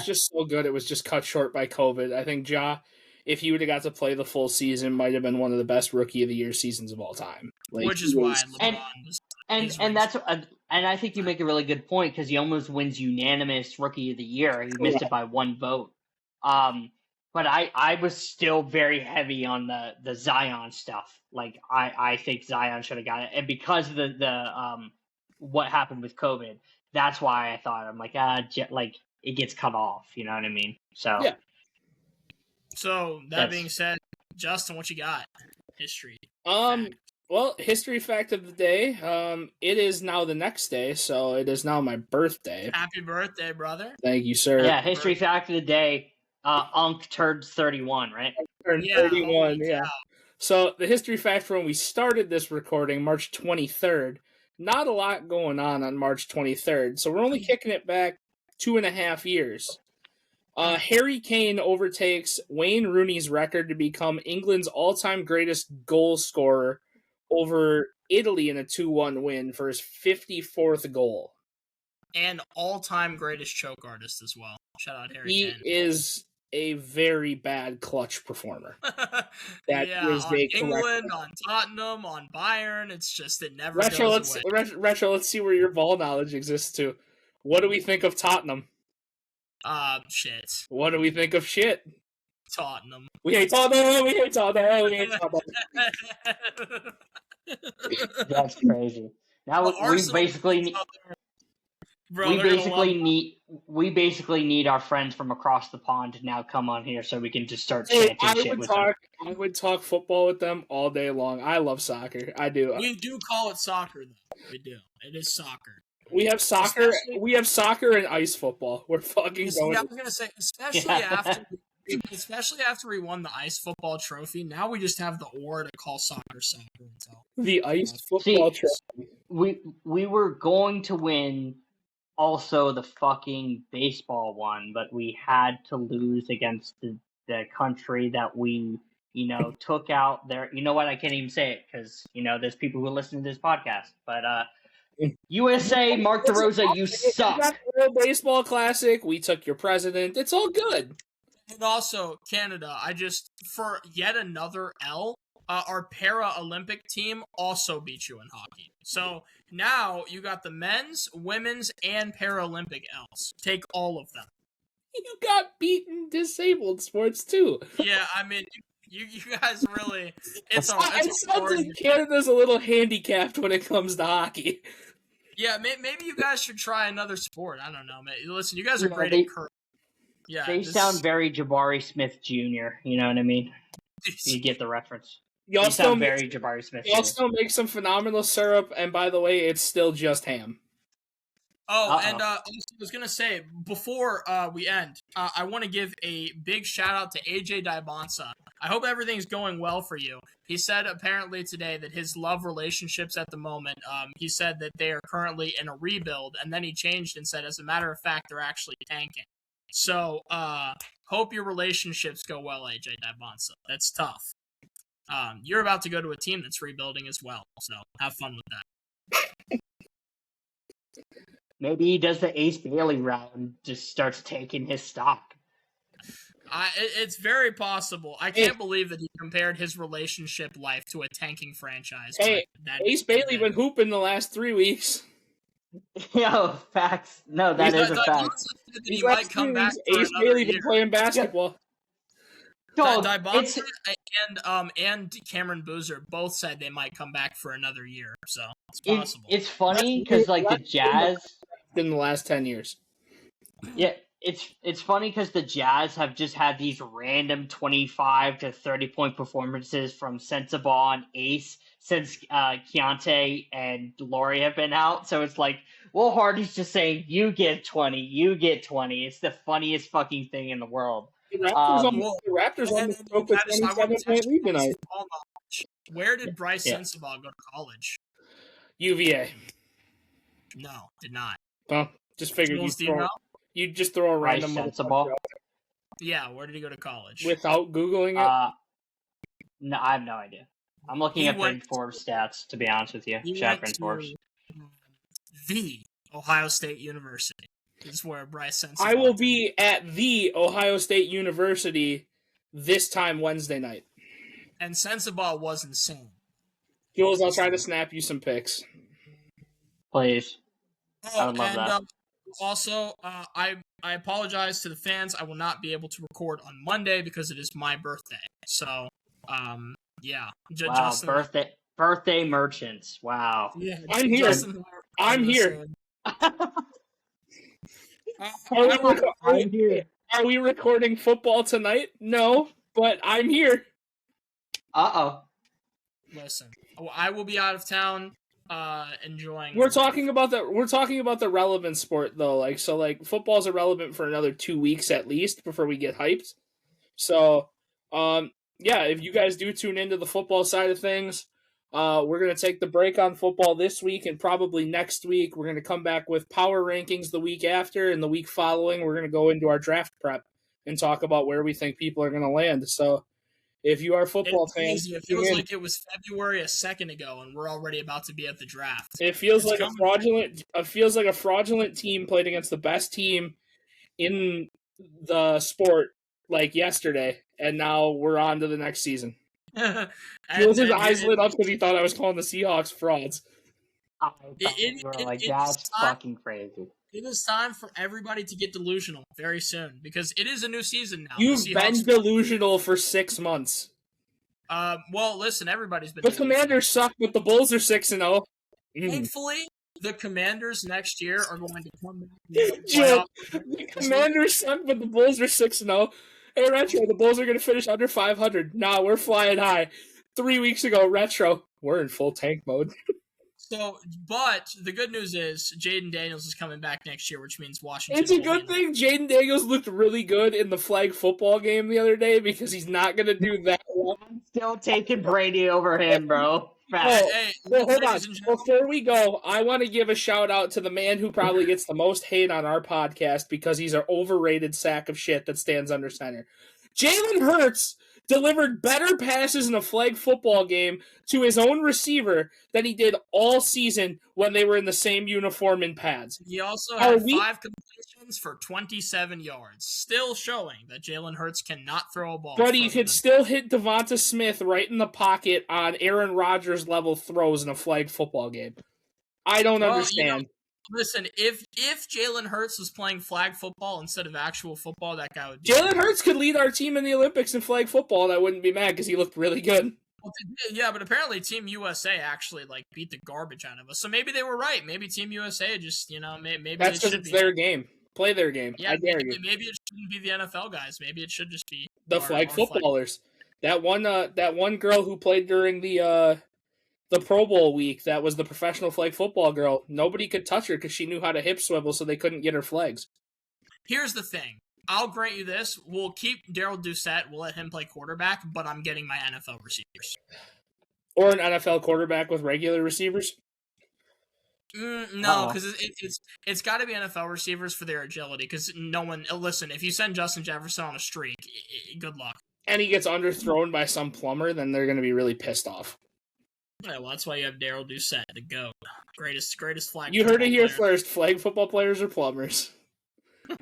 just so good. It was just cut short by COVID. I think Ja, if he would have got to play the full season, might have been one of the best rookie of the year seasons of all time. Which is why LeBron was. And I think you make a really good point because he almost wins unanimous rookie of the year. He missed it by 1 vote. But I was still very heavy on the Zion stuff. Like I think Zion should have got it, and because of the what happened with COVID, that's why I thought I'm like like it gets cut off. You know what I mean? So Yeah. So that being said, Justin, what you got? History. Fact. Well, history fact of the day. It is now the next day, so it is now my birthday. Happy birthday, brother! Thank you, sir. Yeah, history fact of the day. Unc turned 31, right? Turned 31, yeah. So the history fact for when we started this recording, March 23rd. Not a lot going on March 23rd, so we're only kicking it back 2.5 years. Harry Kane overtakes Wayne Rooney's record to become England's all-time greatest goal scorer over Italy in a 2-1 win for his 54th goal. And all-time greatest choke artist as well. Shout out Harry Kane. He is a very bad clutch performer. That is on England, on Tottenham, on Bayern. It's just it never goes away. Retro, let's see where your ball knowledge exists to. What do we think of Tottenham? Shit. What do we think of shit? Tottenham. We hate Tottenham. We hate Tottenham. We hate Tottenham. That's crazy. Now we basically we basically need our friends from across the pond to now come on here so we can just start chanting shit with them. I would talk football with them all day long. I love soccer. I do. We do call it soccer, though. We do. It is soccer. We have soccer. We have soccer and ice football. We're fucking going. I was gonna say, especially after we won the ice football trophy. Now we just have the aura to call soccer until the ice football trophy. We were going to win also the fucking baseball one, but we had to lose against the country that we took out there. You know what? I can't even say it because there's people who listen to this podcast, but USA, Mark DeRosa, you suck. World Baseball Classic. We took your president. It's all good. And also, Canada, for yet another L, our para-Olympic team also beat you in hockey. So now you got the men's, women's, and Paralympic Ls. Take all of them. You got beaten disabled sports too. Yeah, I mean, you guys really. It sounds like Canada's a little handicapped when it comes to hockey. Yeah, maybe you guys should try another sport. I don't know, man. Listen, you guys are great at curling. Yeah, they sound very Jabari Smith Jr. You know what I mean? You get the reference. You also very Jabari Smith. You also make some phenomenal syrup, and by the way, it's still just ham. Oh, and I was gonna say before we end, I want to give a big shout out to AJ Dybonsa. I hope everything's going well for you. He said apparently today that his love relationships at the moment, he said that they are currently in a rebuild, and then he changed and said, as a matter of fact, they're actually tanking. So, hope your relationships go well, AJ Dybonsa. That's tough. You're about to go to a team that's rebuilding as well, so have fun with that. Maybe he does the Ace Bailey route and just starts taking his stock. It's very possible. I can't believe that he compared his relationship life to a tanking franchise. Hey, Ace Bailey been hooping the last 3 weeks. Yo, facts. No, that is a fact. He might come back. Ace Bailey been playing basketball. Dybonsa and Cameron Boozer both said they might come back for another year, so it's possible. It's funny because the Jazz in the last 10 years. Yeah, it's funny because the Jazz have just had these random 25 to 30-point performances from Sensabaugh and Ace since Keontae and Laurie have been out. So it's like Will Hardy's just saying, "You get 20, you get 20." It's the funniest fucking thing in the world. The Raptors almost broke the 27-point lead tonight. Where did Bryce Sensabaugh go to college? UVA. No, did not. Well, just figured you'd just throw a random Sensabaugh. Yeah, where did he go to college? Without Googling it? No, I have no idea. I'm looking at Bryn Forbes stats, to be honest with you. Shout Bryn Forbes. The Ohio State University is where Bryce Sensabaugh. I will be at the Ohio State University this time Wednesday night. And Sensabaugh was insane. Jules, I'll try to snap you some pics. Please. I would love that. Also, I apologize to the fans. I will not be able to record on Monday because it is my birthday. So, yeah. Wow, Justin, birthday merchants. Wow. yeah, I'm here. Justin, I'm here. I'm here. Are we recording football tonight? No, but I'm here. Uh-oh. Listen, I will be out of town, enjoying. We're talking about the relevant sport though. Like football's irrelevant for another 2 weeks at least before we get hyped. So, yeah, if you guys do tune into the football side of things, we're gonna take the break on football this week and probably next week. We're gonna come back with power rankings the week after, and the week following we're gonna go into our draft prep and talk about where we think people are gonna land. So, if you are football fans, it feels like it was February a second ago, and we're already about to be at the draft. It feels like a fraudulent. It feels like a fraudulent team played against the best team in the sport like yesterday, and now we're on to the next season. His eyes lit up because he thought I was calling the Seahawks frauds. I thought you were like, that's fucking crazy. It is time for everybody to get delusional very soon because it is a new season now. You've been delusional for 6 months. Well, listen, everybody's been. The Commanders suck, but the Bulls are 6-0. Thankfully, the Commanders next year are going to come back. The Commanders suck, but the Bulls are 6-0. Hey, Retro, the Bulls are going to finish under 500. Nah, we're flying high. 3 weeks ago, Retro, we're in full tank mode. So, but the good news is Jaden Daniels is coming back next year, which means Washington. It's a good thing Jaden Daniels looked really good in the flag football game the other day because he's not going to do that well. I'm still taking Brady over him, bro. Hey, hold on. Before we go, I want to give a shout out to the man who probably gets the most hate on our podcast because he's an overrated sack of shit that stands under center. Jalen Hurts delivered better passes in a flag football game to his own receiver than he did all season when they were in the same uniform and pads. He also had 5 completions for 27 yards, still showing that Jalen Hurts cannot throw a ball. But he could still hit Devonta Smith right in the pocket on Aaron Rodgers level throws in a flag football game. I don't understand. Listen, if Jalen Hurts was playing flag football instead of actual football, that guy would be... Jalen Hurts could lead our team in the Olympics in flag football, and I wouldn't be mad because he looked really good. Well, yeah, but apparently Team USA actually beat the garbage out of us. So maybe they were right. Maybe Team USA just, maybe that's because it's their game. Play their game. Yeah, I dare you. Maybe it shouldn't be the NFL guys. Maybe it should just be the flag footballers. That one girl who played during the Pro Bowl week, that was the professional flag football girl. Nobody could touch her because she knew how to hip swivel, so they couldn't get her flags. Here's the thing. I'll grant you this. We'll keep Daryl Doucette. We'll let him play quarterback, but I'm getting my NFL receivers. Or an NFL quarterback with regular receivers? No, because it's got to be NFL receivers for their agility, because no one... Listen, if you send Justin Jefferson on a streak, good luck. And he gets underthrown by some plumber, then they're going to be really pissed off. Yeah, well, that's why you have Daryl Doucette, the GOAT. Greatest flag You heard it here first. Flag football players are plumbers.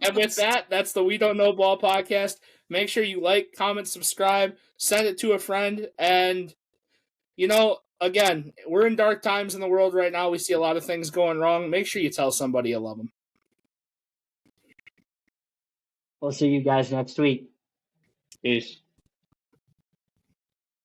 And with that, that's the We Don't Know Ball podcast. Make sure you like, comment, subscribe, send it to a friend. And, again, we're in dark times in the world right now. We see a lot of things going wrong. Make sure you tell somebody you love them. We'll see you guys next week. Peace.